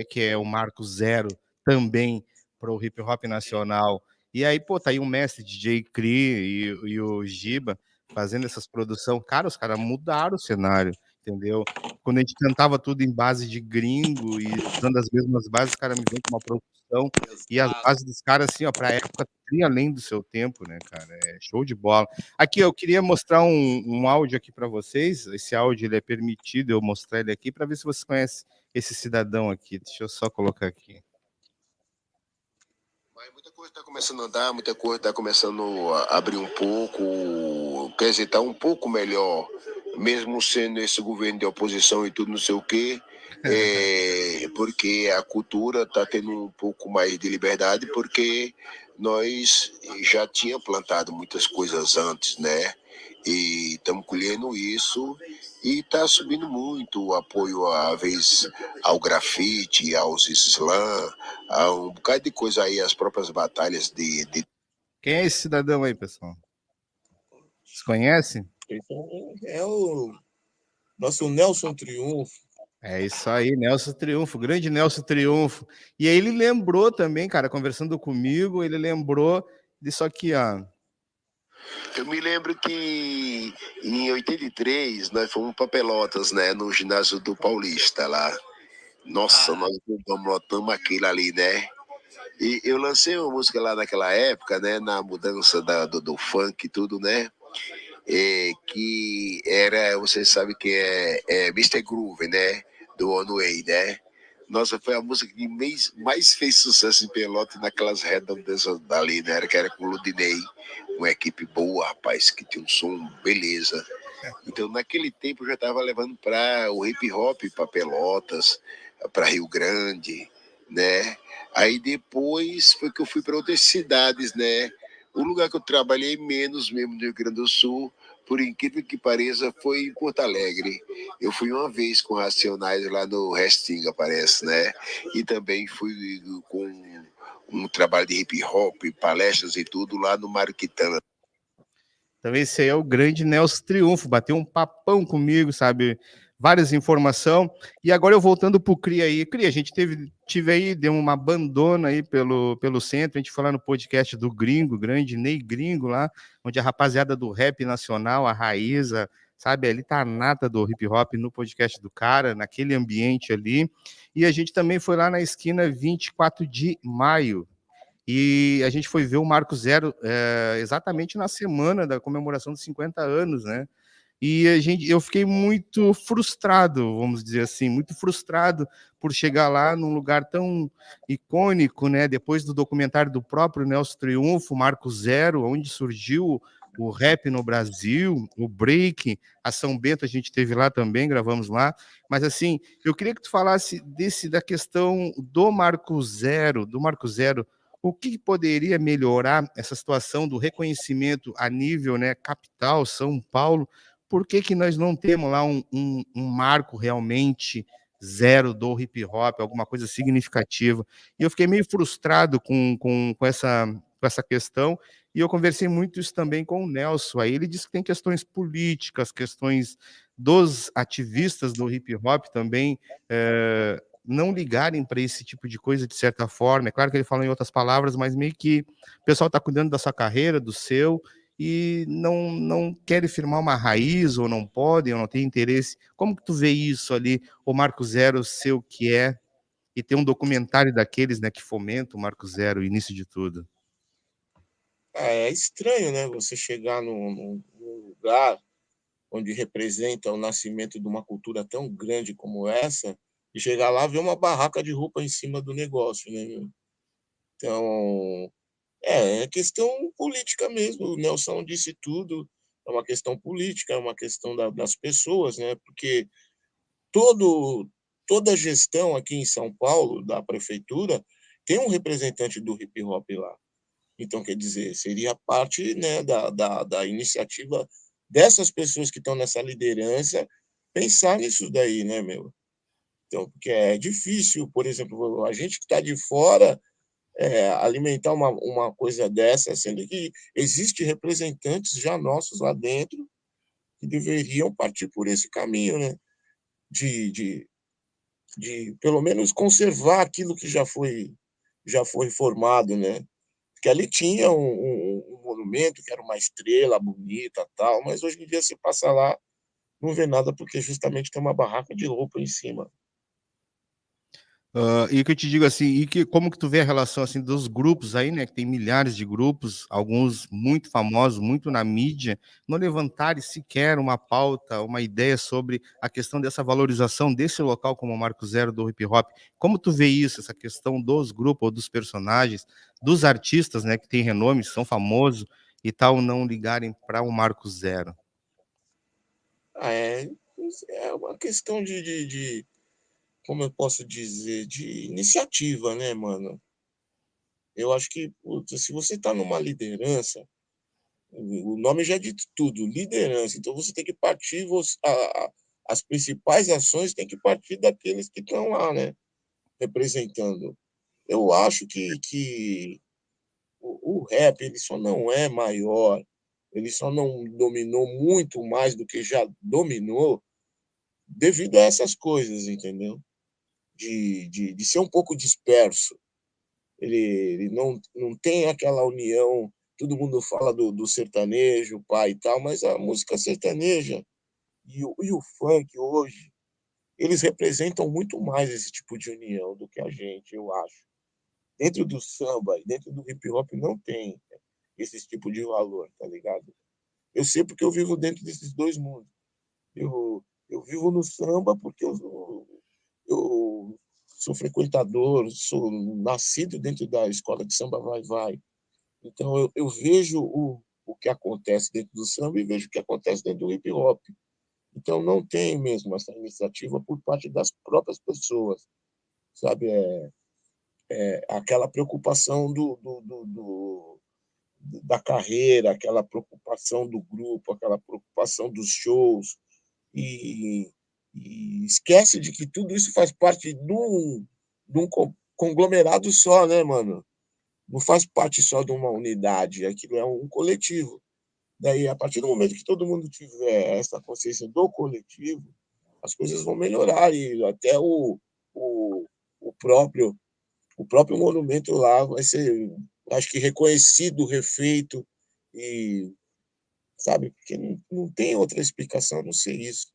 que é o marco zero também para o hip hop nacional. E aí, pô, tá aí o mestre DJ Cri e o Giba fazendo essas produções. Cara, os caras mudaram o cenário, entendeu? Quando a gente cantava tudo em base de gringo e usando as mesmas bases, os caras me vêm com uma produção e as bases dos caras, assim, ó, pra época, além do seu tempo, né, cara? É show de bola. Aqui, eu queria mostrar um áudio aqui para vocês. Esse áudio ele é permitido eu mostrar ele aqui para ver se vocês conhecem esse cidadão aqui. Deixa eu só colocar aqui.
Mas muita coisa está começando a andar, muita coisa está começando a abrir um pouco, quer dizer, está um pouco melhor, mesmo sendo esse governo de oposição e tudo não sei o quê, porque a cultura está tendo um pouco mais de liberdade, porque nós já tínhamos plantado muitas coisas antes, né? E estamos colhendo isso e está subindo muito o apoio, às vezes, ao grafite, aos slam, a um bocado de coisa aí, as próprias batalhas de...
Quem é esse cidadão aí, pessoal? Vocês conhecem?
É o nosso Nelson Triunfo.
É isso aí, Nelson Triunfo, grande Nelson Triunfo. E aí ele lembrou também, cara, conversando comigo, ele lembrou disso aqui, ó.
Eu me lembro que em 83 nós fomos para Pelotas, né, no ginásio do Paulista lá. Nossa, nós lotamos aquilo ali, né? E eu lancei uma música lá naquela época, né, na mudança do funk e tudo, né? Que era, vocês sabem que é Mr. Groove, né? Do One Way, né? Nossa, foi a música que mais fez sucesso em Pelotas naquelas redondezas dali, né? Que era com o Ludinei, uma equipe boa, rapaz, que tinha um som, beleza. Então, naquele tempo, eu já estava levando para o hip hop, para Pelotas, para Rio Grande, né? Aí depois foi que eu fui para outras cidades, né? O lugar que eu trabalhei menos mesmo no Rio Grande do Sul, por incrível que pareça, foi em Porto Alegre. Eu fui uma vez com Racionais lá no Restinga, parece, né? E também fui com um trabalho de hip hop, palestras e tudo lá no Mariquitana.
Então esse aí é o grande Nelson Triunfo, bateu um papão comigo, sabe? Várias informações. E agora eu voltando pro Cria aí. Cria, a gente tive aí, deu uma abandona aí pelo centro, a gente foi lá no podcast do Gringo, grande Ney Gringo lá, onde a rapaziada do rap nacional, a Raíza, sabe, ali tá a nata do hip hop no podcast do cara, naquele ambiente ali. E a gente também foi lá na esquina 24 de maio, e a gente foi ver o Marco Zero exatamente na semana da comemoração dos 50 anos, né? E eu fiquei muito frustrado, vamos dizer assim, muito frustrado por chegar lá num lugar tão icônico, né? Depois do documentário do próprio Nelson Triunfo, Marco Zero, onde surgiu o rap no Brasil, o break, a São Bento a gente teve lá também, gravamos lá. Mas assim, eu queria que tu falasse da questão do Marco Zero. O que poderia melhorar essa situação do reconhecimento a nível, né, capital, São Paulo? Por que nós não temos lá um marco realmente zero do hip hop, alguma coisa significativa? E eu fiquei meio frustrado com essa questão, e eu conversei muito isso também com o Nelson. Aí ele disse que tem questões políticas, questões dos ativistas do hip hop também, não ligarem para esse tipo de coisa de certa forma. É claro que ele fala em outras palavras, mas meio que o pessoal está cuidando da sua carreira, do seu, e não querem firmar uma raiz, ou não podem, ou não têm interesse. Como que tu vê isso ali, o Marco Zero ser o que é, e ter um documentário daqueles, né, que fomenta o Marco Zero, o início de tudo?
É estranho, né? Você chegar num lugar onde representa o nascimento de uma cultura tão grande como essa, e chegar lá e ver uma barraca de roupa em cima do negócio, né, meu? Então, é questão política mesmo. O Nelson disse tudo. É uma questão política, é uma questão das pessoas, né? Porque todo, toda a gestão aqui em São Paulo, da prefeitura, tem um representante do hip hop lá. Então, quer dizer, seria parte, né, da iniciativa dessas pessoas que estão nessa liderança pensar nisso daí, né, meu? Então, porque é difícil, por exemplo, a gente que está de fora alimentar uma coisa dessa, sendo que existe representantes já nossos lá dentro que deveriam partir por esse caminho, né? De, de, de pelo menos conservar aquilo que já foi formado, né? Porque ali tinha um monumento que era uma estrela bonita, tal, mas hoje em dia se passa lá, não vê nada porque justamente tem uma barraca de roupa em cima.
E o que eu te digo assim, como que tu vê a relação assim dos grupos aí, né, que tem milhares de grupos, alguns muito famosos, muito na mídia, não levantarem sequer uma pauta, uma ideia sobre a questão dessa valorização desse local como o Marco Zero do hip hop? Como tu vê isso, essa questão dos grupos ou dos personagens, dos artistas, né, que têm renome, são famosos e tal, não ligarem para o Marco Zero?
Ah, é uma questão como eu posso dizer, de iniciativa, né, mano? Eu acho que, putz, se você está numa liderança, o nome já diz tudo, liderança. Então você tem que partir, as principais ações têm que partir daqueles que estão lá, né, representando. Eu acho que o rap ele só não é maior, ele só não dominou muito mais do que já dominou devido a essas coisas, entendeu? De ser um pouco disperso. Ele não tem aquela união. Todo mundo fala do sertanejo, pai e tal, mas a música sertaneja e o funk hoje, eles representam muito mais esse tipo de união do que a gente, eu acho. Dentro do samba e dentro do hip hop não tem esse tipo de valor, tá ligado? Eu sei porque eu vivo dentro desses dois mundos. Eu vivo no samba porque eu sou frequentador, sou nascido dentro da escola de samba Vai Vai. Então eu vejo o que acontece dentro do samba e vejo o que acontece dentro do hip hop. Então não tem mesmo essa iniciativa por parte das próprias pessoas, sabe? Aquela preocupação da carreira, aquela preocupação do grupo, aquela preocupação dos shows, e, e esquece de que tudo isso faz parte de um conglomerado só, né, mano? Não faz parte só de uma unidade, aquilo é um coletivo. Daí, a partir do momento que todo mundo tiver essa consciência do coletivo, as coisas vão melhorar e até o, o próprio o próprio monumento lá vai ser, acho que reconhecido, refeito e sabe, porque não tem outra explicação a não ser isso.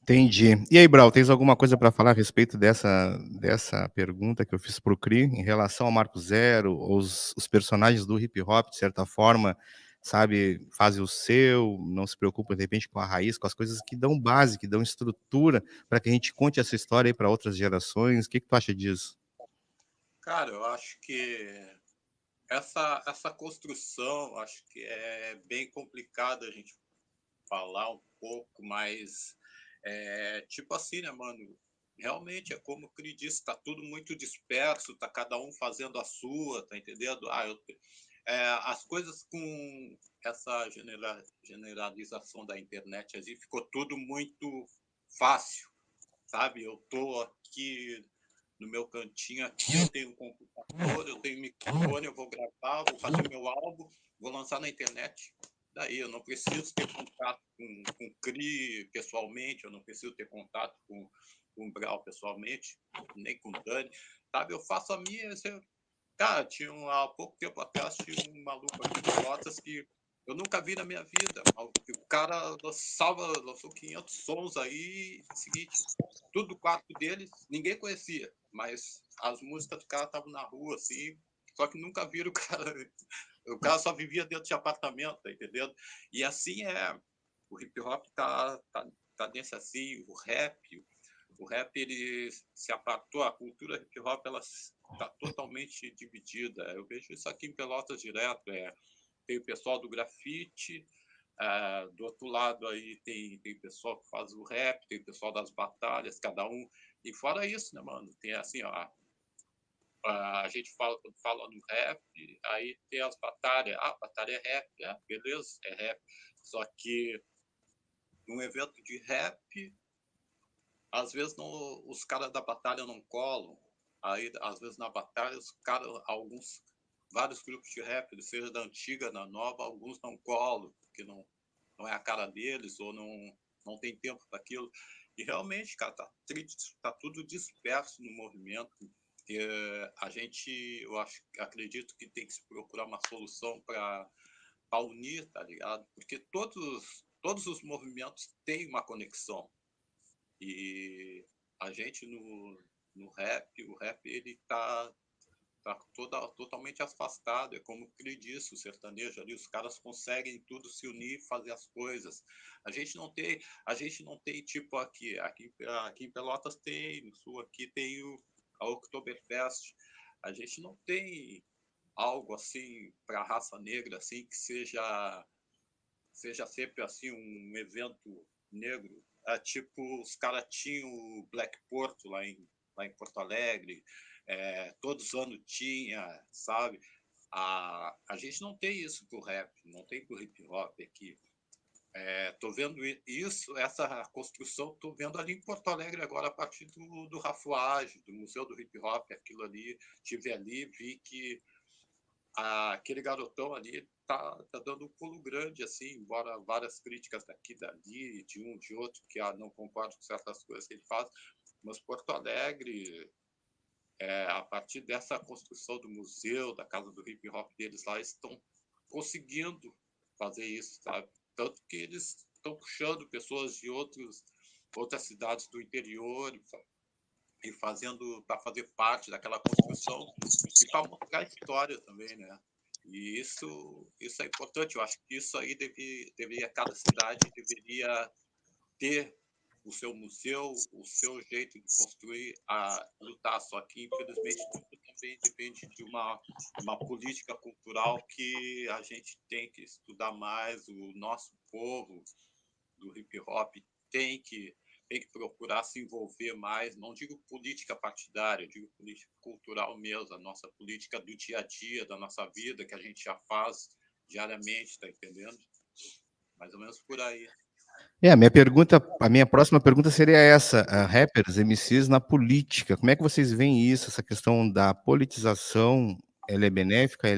Entendi. E aí, Brau, tens alguma coisa para falar a respeito dessa pergunta que eu fiz para o Cri, em relação ao Marco Zero, os personagens do hip hop, de certa forma, sabe, fazem o seu, não se preocupam, de repente, com a raiz, com as coisas que dão base, que dão estrutura, para que a gente conte essa história aí para outras gerações. O que tu acha disso?
Cara, eu acho que essa construção, acho que é bem complicado a gente falar um pouco, mas tipo assim, né, mano? Realmente é como o Cris disse, tá tudo muito disperso, tá cada um fazendo a sua, tá entendendo? As coisas com essa generalização da internet, assim, ficou tudo muito fácil, sabe? Eu tô aqui no meu cantinho aqui, eu tenho um computador, eu tenho um microfone, eu vou gravar, vou fazer meu álbum, vou lançar na internet. Daí eu não preciso ter contato com o Cri pessoalmente, eu não preciso ter contato com o Brau pessoalmente, nem com o Dani, sabe? Eu faço a minha... Cara, há pouco tempo atrás, tinha um maluco aqui de Pelotas que eu nunca vi na minha vida. O cara lançou 500 sons aí, seguinte, tudo do quarto deles, ninguém conhecia, mas as músicas do cara estavam na rua, assim, só que nunca viram o cara. O cara só vivia dentro de apartamento, tá entendendo? E assim o hip hop tá nesse assim, o rap ele se apartou, a cultura hip hop ela está totalmente dividida. Eu vejo isso aqui em Pelotas direto. Tem o pessoal do grafite, do outro lado aí tem pessoal que faz o rap, tem o pessoal das batalhas, cada um. E fora isso, né, mano? Tem assim, ó, a gente quando fala no rap, aí tem as batalhas. Ah, batalha é rap, beleza, é rap. Só que num evento de rap, às vezes os caras da batalha não colam. Aí, às vezes, na batalha, vários grupos de rap, seja da antiga, da nova, alguns não colam, porque não é a cara deles, ou não tem tempo para aquilo. E realmente, cara, tá tudo disperso no movimento. Acredito que tem que se procurar uma solução para unir, tá ligado? Porque todos os movimentos têm uma conexão. E a gente no rap, o rap ele tá totalmente afastado. É como ele disse, o sertanejo ali, os caras conseguem tudo se unir e fazer as coisas. A gente não tem tipo aqui em Pelotas tem, no sul aqui tem a Oktoberfest. A gente não tem algo assim para a raça negra assim que seja sempre assim um evento negro. Tipo, os caras tinham o Black Porto lá em Porto Alegre, todos os anos tinha, sabe? A gente não tem isso pro rap, não tem pro hip hop aqui. Tô vendo isso, essa construção, tô vendo ali em Porto Alegre agora a partir do Rafuage, do Museu do Hip Hop, aquilo ali, tive ali, vi que aquele garotão ali tá dando um pulo grande, assim, embora várias críticas daqui, dali, de um, de outro, que não concordo com certas coisas que ele faz, mas Porto Alegre, a partir dessa construção do museu, da casa do hip hop deles lá, estão conseguindo fazer isso, sabe? Tanto que eles estão puxando pessoas de outras cidades do interior e fazendo para fazer parte daquela construção e para mostrar a história também, né? E isso é importante. Eu acho que isso aí cada cidade deveria ter o seu museu, o seu jeito de construir, a lutar. Só que, infelizmente, tudo também depende de uma política cultural que a gente tem que estudar mais. O nosso povo do hip hop tem que procurar se envolver mais, não digo política partidária, eu digo política cultural mesmo, a nossa política do dia a dia, da nossa vida, que a gente já faz diariamente, está entendendo? Mais ou menos por aí.
A minha próxima pergunta seria essa: rappers, MCs na política. Como é que vocês veem isso? Essa questão da politização, ela é benéfica?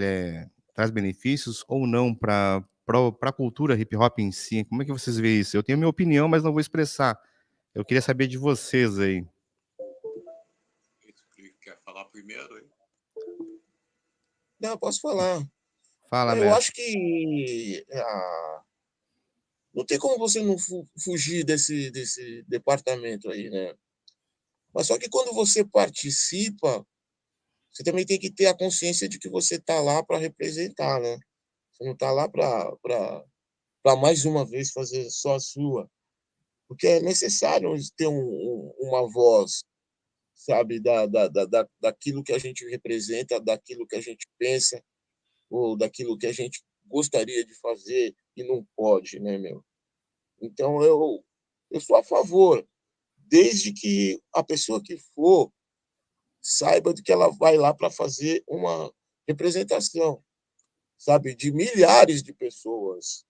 Traz benefícios ou não para a cultura hip hop em si? Como é que vocês veem isso? Eu tenho minha opinião, mas não vou expressar. Eu queria saber de vocês aí.
Quer falar primeiro? Hein?
Não, posso falar.
Fala,
Eu
mestre.
acho que não tem como você não fugir desse departamento aí, né? Mas só que quando você participa, você também tem que ter a consciência de que você está lá para representar, né? Você não está lá para mais uma vez fazer só a sua. Porque é necessário ter uma voz, sabe, daquilo que a gente representa, daquilo que a gente pensa, ou daquilo que a gente gostaria de fazer e não pode, né, meu? Então, eu sou a favor, desde que a pessoa que for saiba de que ela vai lá para fazer uma representação, sabe, de milhares de pessoas,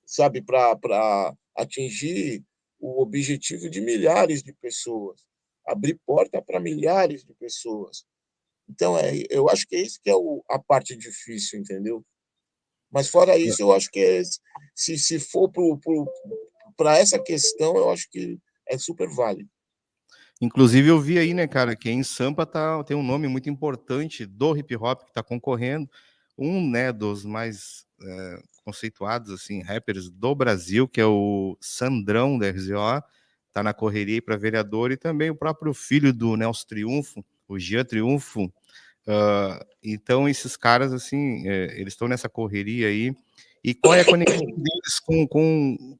sabe, para atingir o objetivo de milhares de pessoas, abrir porta para milhares de pessoas. Então, eu acho que é isso que é a parte difícil, entendeu? Mas fora isso, eu acho que se for para essa questão, eu acho que é super válido.
Inclusive, eu vi aí, né, cara, que em Sampa tem um nome muito importante do hip hop que está concorrendo, né, dos mais conceituados, assim, rappers do Brasil, que é o Sandrão da RZO, tá na correria para vereador, e também o próprio filho do Nelson Triunfo, o Jean Triunfo. Então, esses caras, assim, eles estão nessa correria aí. E qual é a conexão deles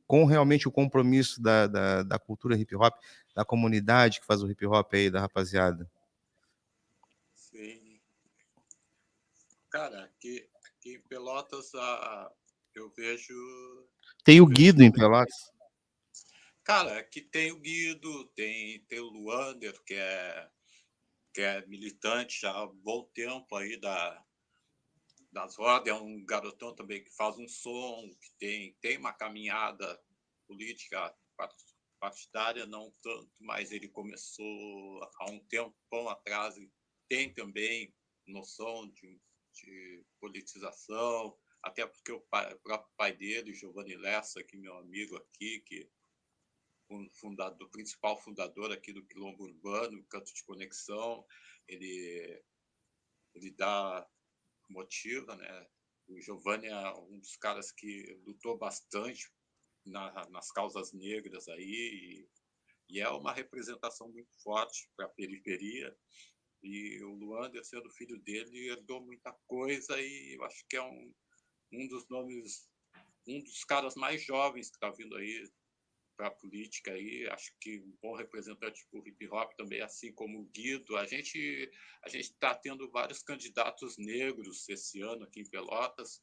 com realmente o compromisso da cultura hip hop, da comunidade que faz o hip hop aí, da rapaziada?
Sim. Cara, aqui em Pelotas eu vejo.
Tem
Eu
o
vejo.
Guido em Pelotas.
Cara, aqui tem o Guido, tem o Luander, que é militante já há bom tempo aí das rodas, é um garotão também que faz um som, que tem uma caminhada política partidária, não tanto, mas ele começou há um tempão atrás e tem também noção de politização, até porque o próprio pai dele, Giovanni Lessa, que meu amigo aqui, que o principal fundador aqui do Quilombo Urbano, Canto de Conexão, ele dá motiva, né? O Giovanni é um dos caras que lutou bastante nas causas negras aí e é uma representação muito forte para a periferia. E o Luander, sendo filho dele, herdou muita coisa e eu acho que é um dos nomes, um dos caras mais jovens que está vindo aí para a política aí, acho que um bom representante para o hip hop também, assim como o Guido. A gente está tendo vários candidatos negros esse ano aqui em Pelotas,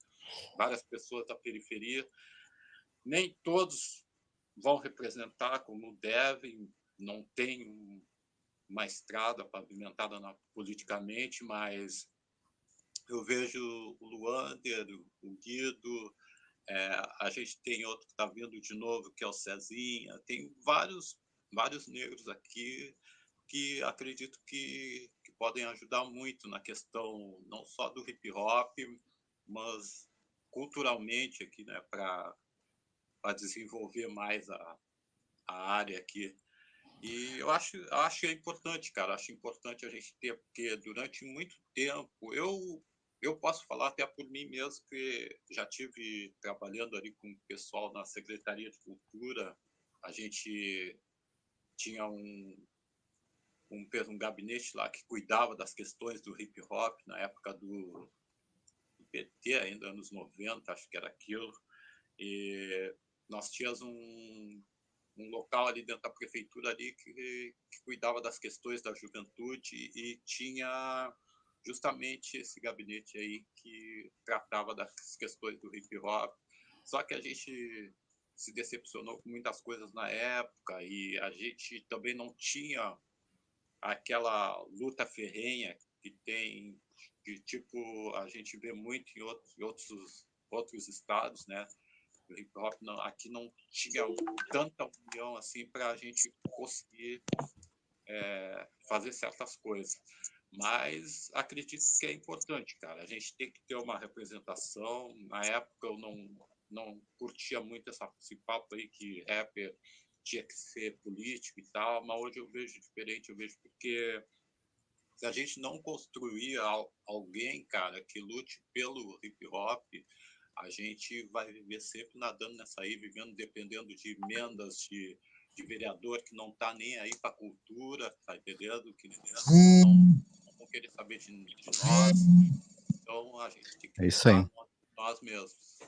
várias pessoas da periferia. Nem todos vão representar como devem, não tem uma estrada pavimentada politicamente, mas eu vejo o Luander, o Guido, a gente tem outro que está vindo de novo, que é o Cezinha. Tem vários negros aqui que acredito que podem ajudar muito na questão não só do hip hop, mas culturalmente aqui, né, para desenvolver mais a área aqui. E eu acho importante, cara. Acho importante a gente ter, porque durante muito tempo eu posso falar até por mim mesmo que já tive trabalhando ali com o pessoal na Secretaria de Cultura. A gente tinha um gabinete lá que cuidava das questões do hip hop na época do PT, ainda anos 90, acho que era aquilo. E nós tínhamos um um local ali dentro da prefeitura ali que cuidava das questões da juventude e tinha justamente esse gabinete aí que tratava das questões do hip hop. Só que a gente se decepcionou com muitas coisas na época e a gente também não tinha aquela luta ferrenha que tem, que tipo a gente vê muito em outros estados, né? O hip hop aqui não tinha tanta união assim para a gente conseguir fazer certas coisas. Mas acredito que é importante, cara. A gente tem que ter uma representação. Na época eu não curtia muito esse papo aí que rapper tinha que ser político e tal, mas hoje eu vejo diferente, eu vejo porque se a gente não construir alguém, cara, que lute pelo hip hop, a gente vai viver sempre nadando nessa aí, vivendo dependendo de emendas de vereador que não tá nem aí para cultura, tá entendendo? Que não vão querer saber de nós. Então a gente tem que
É isso aí.
lutar nós mesmos.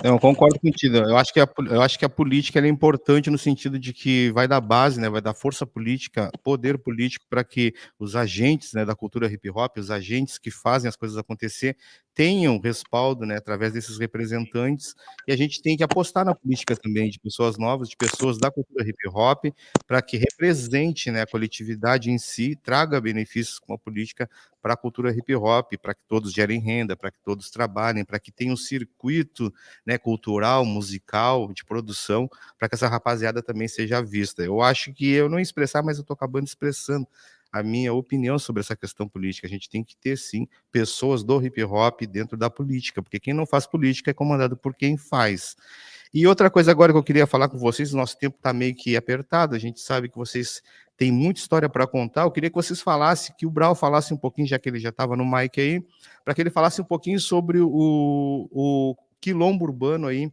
Eu concordo contigo. Eu acho que a política ela é importante no sentido de que vai dar base, né, vai dar força política, poder político para que os agentes, né, da cultura hip hop, os agentes que fazem as coisas acontecer, tenham respaldo, né, através desses representantes. E a gente tem que apostar na política também de pessoas novas, de pessoas da cultura hip hop, para que represente, né, a coletividade em si, traga benefícios com a política para a cultura hip hop, para que todos gerem renda, para que todos trabalhem, para que tenha um circuito, né, cultural, musical, de produção, para que essa rapaziada também seja vista. Eu acho que eu não ia expressar, mas eu estou acabando expressando a minha opinião sobre essa questão política. A gente tem que ter, sim, pessoas do hip hop dentro da política, porque quem não faz política é comandado por quem faz. E outra coisa agora que eu queria falar com vocês, o nosso tempo está meio que apertado, a gente sabe que vocês têm muita história para contar, eu queria que vocês falassem, que o Brau falasse um pouquinho, já que ele já estava no mic aí, para que ele falasse um pouquinho sobre o quilombo urbano aí,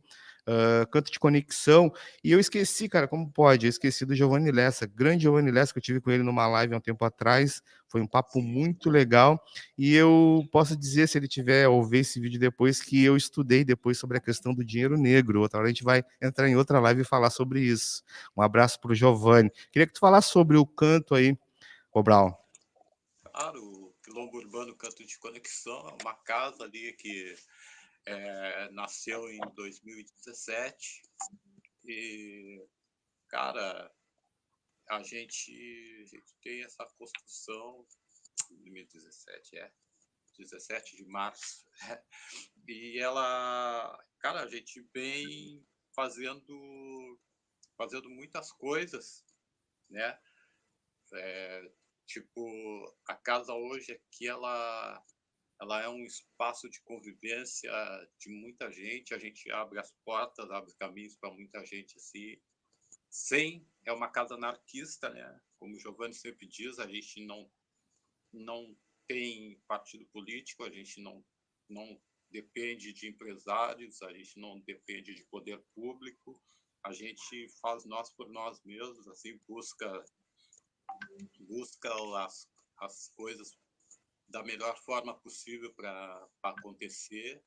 Canto de Conexão, e eu esqueci, cara, como pode? Eu esqueci do Giovanni Lessa, grande Giovanni Lessa, que eu tive com ele numa live há um tempo atrás, foi um papo muito legal, e eu posso dizer, se ele tiver ou ver esse vídeo depois, que eu estudei depois sobre a questão do dinheiro negro, outra hora a gente vai entrar em outra live e falar sobre isso. Um abraço para o Giovanni. Queria que tu falasse sobre o canto aí, Brau.
Claro, o Quilombo Urbano Canto de Conexão é uma casa ali que nasceu em 2017 e, cara, a gente tem essa construção 2017, 17 de março, e ela, cara, a gente vem fazendo muitas coisas, né? Tipo, a casa hoje aqui, ela é um espaço de convivência de muita gente, a gente abre as portas, abre caminhos para muita gente, assim, é uma casa anarquista, né? Como o Giovanni sempre diz, a gente não tem partido político, a gente não depende de empresários, a gente não depende de poder público, a gente faz nós por nós mesmos, assim, busca as coisas da melhor forma possível para acontecer.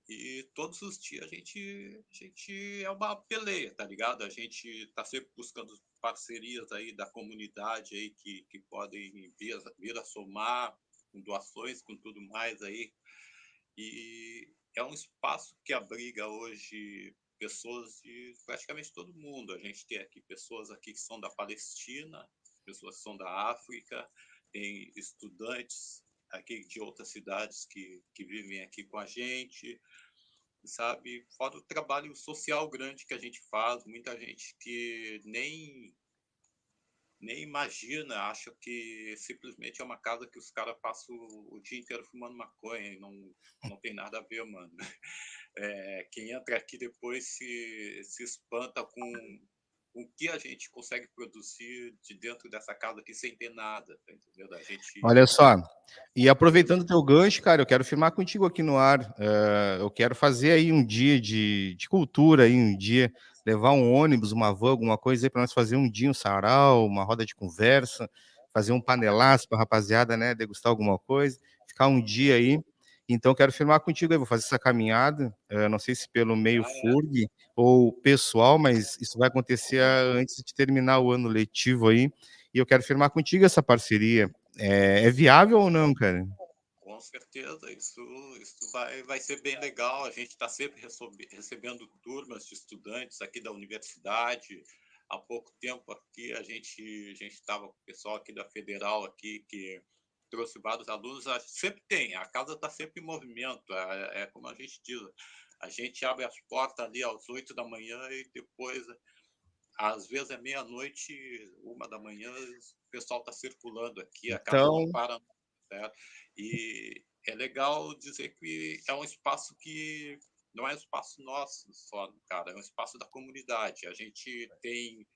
E todos os dias a gente é uma peleia, tá ligado? A gente está sempre buscando parcerias aí da comunidade aí que podem vir a somar com doações, com tudo mais aí. E é um espaço que abriga hoje pessoas de praticamente todo mundo. A gente tem aqui pessoas aqui que são da Palestina, pessoas que são da África, tem estudantes aqui de outras cidades que vivem aqui com a gente, sabe? Fora o trabalho social grande que a gente faz, muita gente que nem imagina, acha que simplesmente é uma casa que os caras passam o dia inteiro fumando maconha e não tem nada a ver, mano. Quem entra aqui depois se espanta com o que a gente consegue produzir de dentro dessa casa aqui sem ter nada, tá entendendo? A gente...
Olha só, e aproveitando o teu gancho, cara, eu quero firmar contigo aqui no ar, eu quero fazer aí um dia de cultura, aí um dia, levar um ônibus, uma van, alguma coisa aí para nós fazer um dia, um sarau, uma roda de conversa, fazer um panelaço para a rapaziada, né, degustar alguma coisa, ficar um dia aí, Então, quero firmar contigo aí, vou fazer essa caminhada, não sei se pelo meio
Ah, é.
FURG ou pessoal, mas isso vai acontecer antes de terminar o ano letivo aí, e eu quero firmar contigo essa parceria. É viável ou não, cara?
Com certeza, isso vai ser bem legal. A gente está sempre recebendo turmas de estudantes aqui da universidade. Há pouco tempo aqui a gente estava com o pessoal aqui da Federal aqui que trouxe vários alunos. Sempre tem, a casa está sempre em movimento. É como a gente diz, a gente abre as portas ali às 8 da manhã e depois, às vezes é meia-noite, 1 da manhã, o pessoal está circulando aqui, a casa não
Então,
para, certo? E é legal dizer que é um espaço que não é um espaço nosso só, cara, é um espaço da comunidade. A gente tem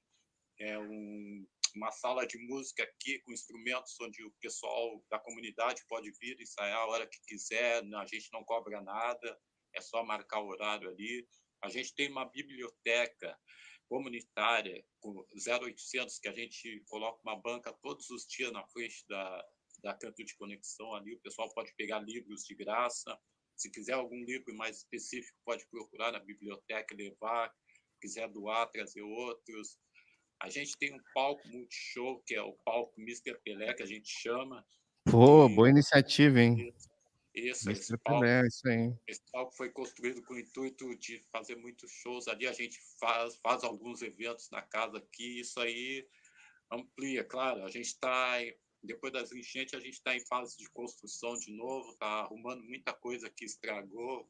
uma sala de música aqui com instrumentos onde o pessoal da comunidade pode vir ensaiar a hora que quiser, a gente não cobra nada, é só marcar o horário ali. A gente tem uma biblioteca comunitária com 0800 que a gente coloca uma banca todos os dias na frente da Canto de Conexão ali, o pessoal pode pegar livros de graça. Se quiser algum livro mais específico, pode procurar na biblioteca e levar. Se quiser doar, trazer outros. A gente tem um palco multishow, que é o palco Mr. Pelé, que a gente chama.
pô,
E
boa iniciativa, hein?
esse
Mr. Pelé, isso aí.
esse palco foi construído com o intuito de fazer muitos shows ali. A gente faz alguns eventos na casa aqui. Isso aí amplia, claro. A gente está, depois das enchentes, a gente está em fase de construção de novo, está arrumando muita coisa que estragou
Ô,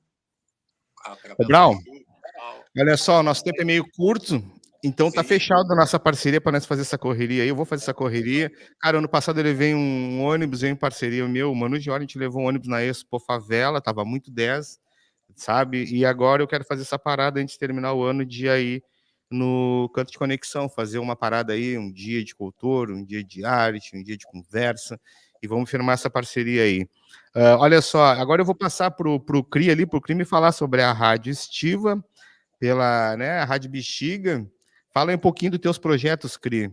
através da
Brown,
chuva e tal.
olha só, nosso tempo é meio curto, então tá
Sim,
fechado a nossa parceria para nós fazer essa correria aí. Eu vou fazer essa correria. Cara, ano passado eu levei um ônibus em parceria meu, o Manu de Hora, a gente levou um ônibus na Expo Favela, tava muito 10, sabe? E agora eu quero fazer essa parada antes de terminar o ano de aí no Canto de Conexão, fazer uma parada aí, um dia de cultura, um dia de arte, um dia de conversa, e vamos firmar essa parceria aí. Olha só, agora eu vou passar pro Cri ali, pro Cri me falar sobre a Rádio Estiva, pela, né, a Rádio Bexiga. Fala aí um pouquinho dos teus projetos, Cri.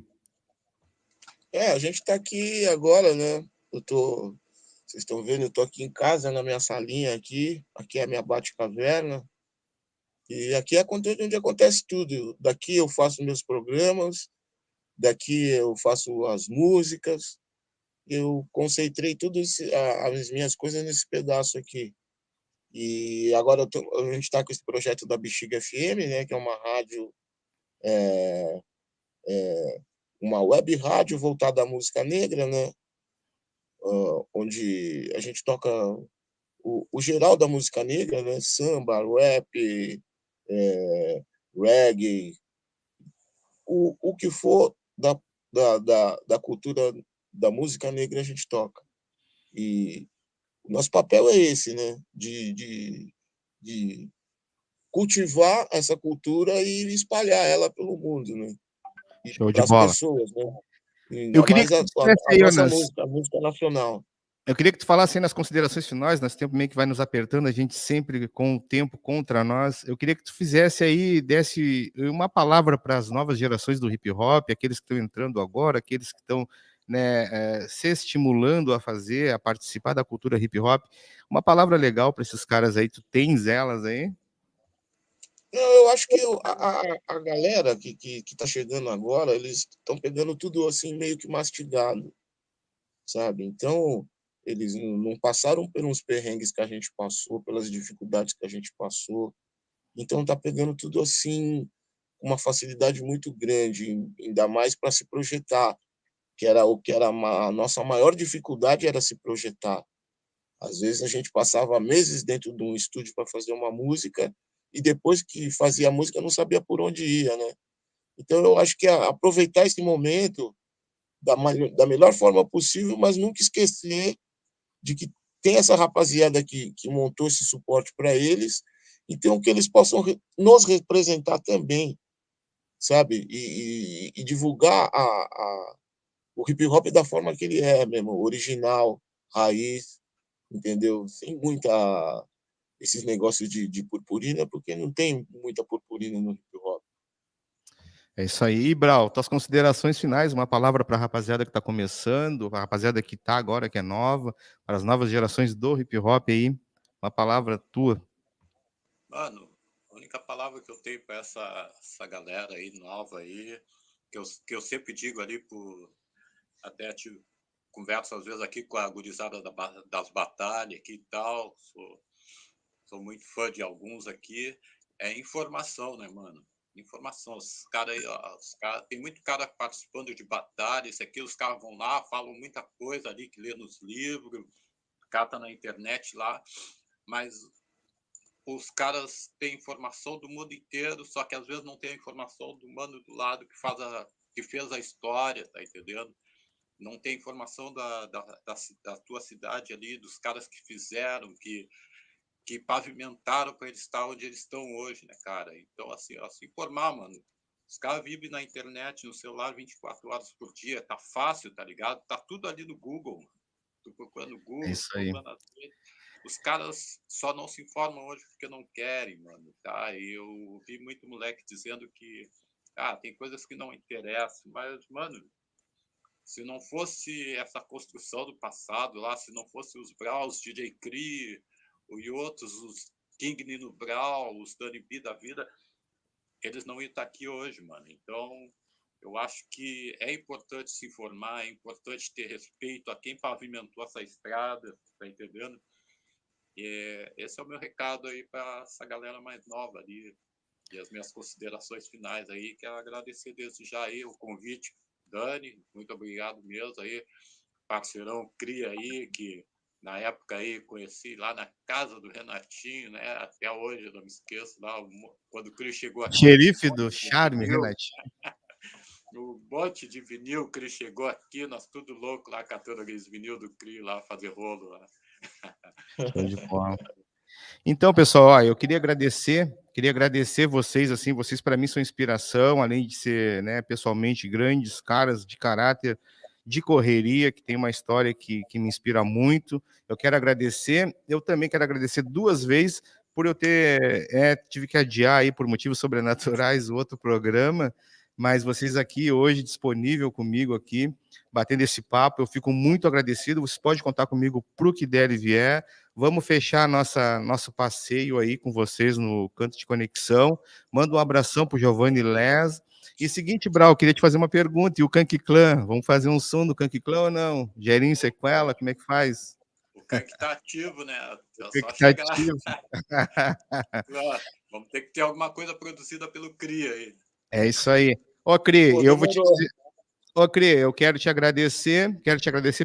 A gente está aqui agora, né? Vocês estão vendo, eu estou aqui em casa, na minha salinha aqui é a minha Bate-Caverna, e aqui é onde acontece tudo. Daqui eu faço meus programas, daqui eu faço as músicas, eu concentrei as minhas coisas nesse pedaço aqui. E agora a gente está com esse projeto da Bexiga FM, né, que é uma rádio, uma web rádio voltada à música negra, né, onde a gente toca o geral da música negra, né, samba, rap, reggae, o que for da cultura da música negra a gente toca. E o nosso papel é esse, né, de cultivar essa cultura e espalhar ela pelo mundo, né? E
Show de
para as
bola.
pessoas, né?
Eu
Ainda
queria
mais
que tu dissesse
a
aí,
nossa
Jonas,
música, a música nacional.
eu queria que tu falasse aí nas considerações finais, nosso tempo meio que vai nos apertando, a gente sempre com o tempo contra nós. Eu queria que tu fizesse aí, desse uma palavra para as novas gerações do hip hop, aqueles que estão entrando agora, aqueles que estão, né, se estimulando a fazer, a participar da cultura hip hop. Uma palavra legal para esses caras aí, tu tens elas aí?
Eu acho que a galera que está chegando agora, eles estão pegando tudo assim meio que mastigado, sabe? Então, eles não passaram por uns perrengues que a gente passou, pelas dificuldades que a gente passou. Então, tá pegando tudo assim, com uma facilidade muito grande, ainda mais para se projetar, que era a nossa maior dificuldade era se projetar. Às vezes a gente passava meses dentro de um estúdio para fazer uma música e depois que fazia a música não sabia por onde ia, né? Então eu acho que aproveitar esse momento da melhor forma possível, mas nunca esquecer de que tem essa rapaziada que montou esse suporte para eles, então que eles possam nos representar também, sabe? E divulgar o hip hop da forma que ele é mesmo, original, raiz, entendeu? Sem muita esses negócios de purpurina, porque não tem muita purpurina no hip hop.
É isso aí. E, Brau, tuas considerações finais, uma palavra para a rapaziada que está começando, para a rapaziada que está agora, que é nova, para as novas gerações do hip hop aí. uma palavra tua.
Mano, a única palavra que eu tenho para essa galera aí nova aí, que eu sempre digo ali, até converso às vezes aqui com a gurizada das batalhas aqui e tal, sou muito fã de alguns aqui, é informação, né, mano? Informação. Os caras aí, ó, tem muito cara participando de batalha, isso aqui, os caras vão lá, falam muita coisa ali que lê nos livros, cata na internet lá, mas os caras têm informação do mundo inteiro, só que às vezes não tem a informação do mano do lado que fez a história, tá entendendo? Não tem informação da tua cidade ali, dos caras que fizeram, que pavimentaram para eles estar onde eles estão hoje, né, cara? Então, assim, ó, se informar, mano. Os caras vivem na internet, no celular, 24 horas por dia. Tá fácil, tá ligado? Tá tudo ali no Google, mano. Tu procurando no
É
Google,
isso aí.
procurando as redes. Os caras só não se informam hoje porque não querem, mano, tá? E eu vi muito moleque dizendo que, tem coisas que não interessam, mas, mano, se não fosse essa construção do passado lá, se não fosse os Braus, DJ Cree, e outros, os King Nino Brau, os Danny B da vida, eles não iam estar aqui hoje, mano. Então, eu acho que é importante se informar, é importante ter respeito a quem pavimentou essa estrada, tá entendendo? E esse é o meu recado aí para essa galera mais nova ali. E as minhas considerações finais aí, quero agradecer desde já aí o convite, Dani, muito obrigado mesmo aí, parceirão Cria aí, que na época aí conheci lá na casa do Renatinho, né? Até hoje eu não me esqueço lá, quando o Cris chegou aqui.
Xerife do charme, Renatinho.
No bote de vinil, o Cris chegou aqui, nós tudo louco lá, catando aqueles vinil do Cris lá, fazer rolo lá.
Show de bola. Então, pessoal, ó, eu queria agradecer vocês, assim, vocês para mim são inspiração, além de ser, né, pessoalmente grandes caras de caráter, de correria, que tem uma história que me inspira muito. Eu também quero agradecer 2 vezes por eu tive que adiar aí por motivos sobrenaturais o outro programa, mas vocês aqui hoje disponível comigo aqui, batendo esse papo, eu fico muito agradecido. Vocês podem contar comigo para o que der e vier. Vamos fechar nosso passeio aí com vocês no Canto de Conexão. Manda um abração para o Giovanni Les. E seguinte, Brau, queria te fazer uma pergunta. E o Kank Clan? Vamos fazer um som do Kank Clan ou não? Gerinho, sequela, como é que faz?
O Kank tá ativo, né?
O Kank tá ativo.
Vamos ter que ter alguma coisa produzida pelo Cria aí.
É isso aí. Ô, Cri, eu vou te dizer... Ô, Cri, eu quero te agradecer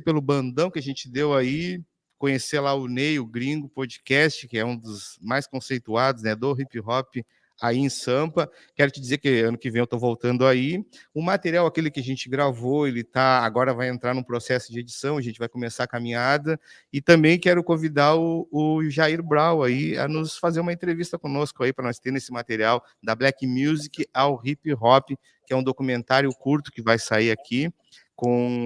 pelo bandão que a gente deu aí, conhecer lá o Ney, o Gringo Podcast, que é um dos mais conceituados, né, do hip hop aí em Sampa. Quero te dizer que ano que vem eu estou voltando aí. O material, aquele que a gente gravou, agora vai entrar num processo de edição, a gente vai começar a caminhada. E também quero convidar o Jair Brau aí a nos fazer uma entrevista conosco aí, para nós ter esse material da Black Music ao hip hop, que é um documentário curto que vai sair aqui,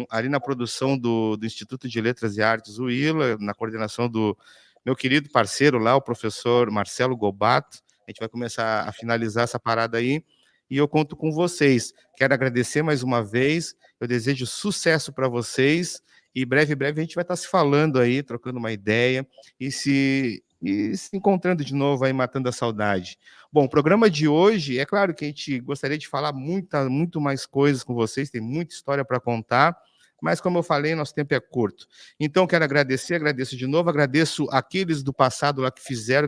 ali na produção do Instituto de Letras e Artes, o ILA, na coordenação do meu querido parceiro lá, o professor Marcelo Gobato. A gente vai começar a finalizar essa parada aí, e eu conto com vocês. Quero agradecer mais uma vez, eu desejo sucesso para vocês, e breve a gente vai estar se falando aí, trocando uma ideia, e se encontrando de novo aí, matando a saudade. Bom, o programa de hoje, é claro que a gente gostaria de falar muito mais coisas com vocês, tem muita história para contar, mas como eu falei, nosso tempo é curto. Então, quero agradeço de novo, agradeço aqueles do passado lá que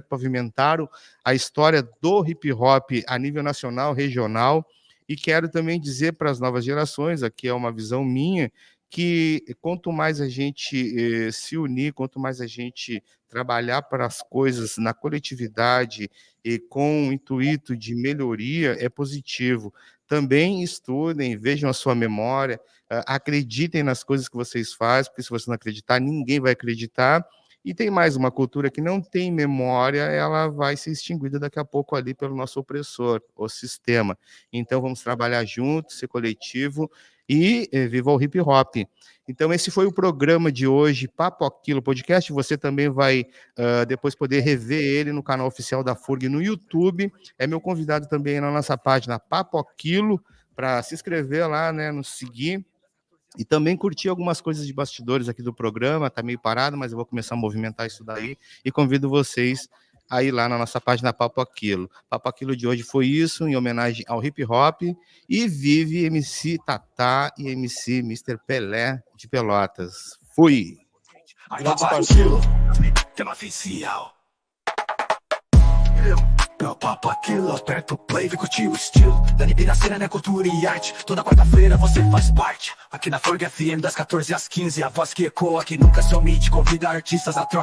pavimentaram a história do hip hop a nível nacional, regional, e quero também dizer para as novas gerações, aqui é uma visão minha, que quanto mais a gente se unir, quanto mais a gente trabalhar para as coisas na coletividade e com o intuito de melhoria, é positivo. Também estudem, vejam a sua memória, acreditem nas coisas que vocês fazem, porque se você não acreditar, ninguém vai acreditar. E tem mais, uma cultura que não tem memória, ela vai ser extinguida daqui a pouco ali pelo nosso opressor, o sistema. Então, vamos trabalhar juntos, ser coletivo, e viva o hip hop. Então, esse foi o programa de hoje, Papo Aquilo Podcast. Você também vai depois poder rever ele no canal oficial da FURG no YouTube. É meu convidado também na nossa página Papo Aquilo, para se inscrever lá, né, nos seguir. E também curti algumas coisas de bastidores aqui do programa, tá meio parado, mas eu vou começar a movimentar isso daí e convido vocês a ir lá na nossa página Papo Aquilo. Papo Aquilo de hoje foi isso, em homenagem ao hip hop, e vive MC Tatá e MC Mr. Pelé de Pelotas. Fui!
Aí
Grandes
Papo
parceiros.
Aquilo, tema oficial. Meu Papo Aquilo, aperta o play, vem curtir o estilo da Ibiracema, né, cultura e arte. Toda quarta-feira você faz parte. Aqui na Forg FM, das 14 às 15, a voz que ecoa, que nunca se omite. Convida artistas a troca.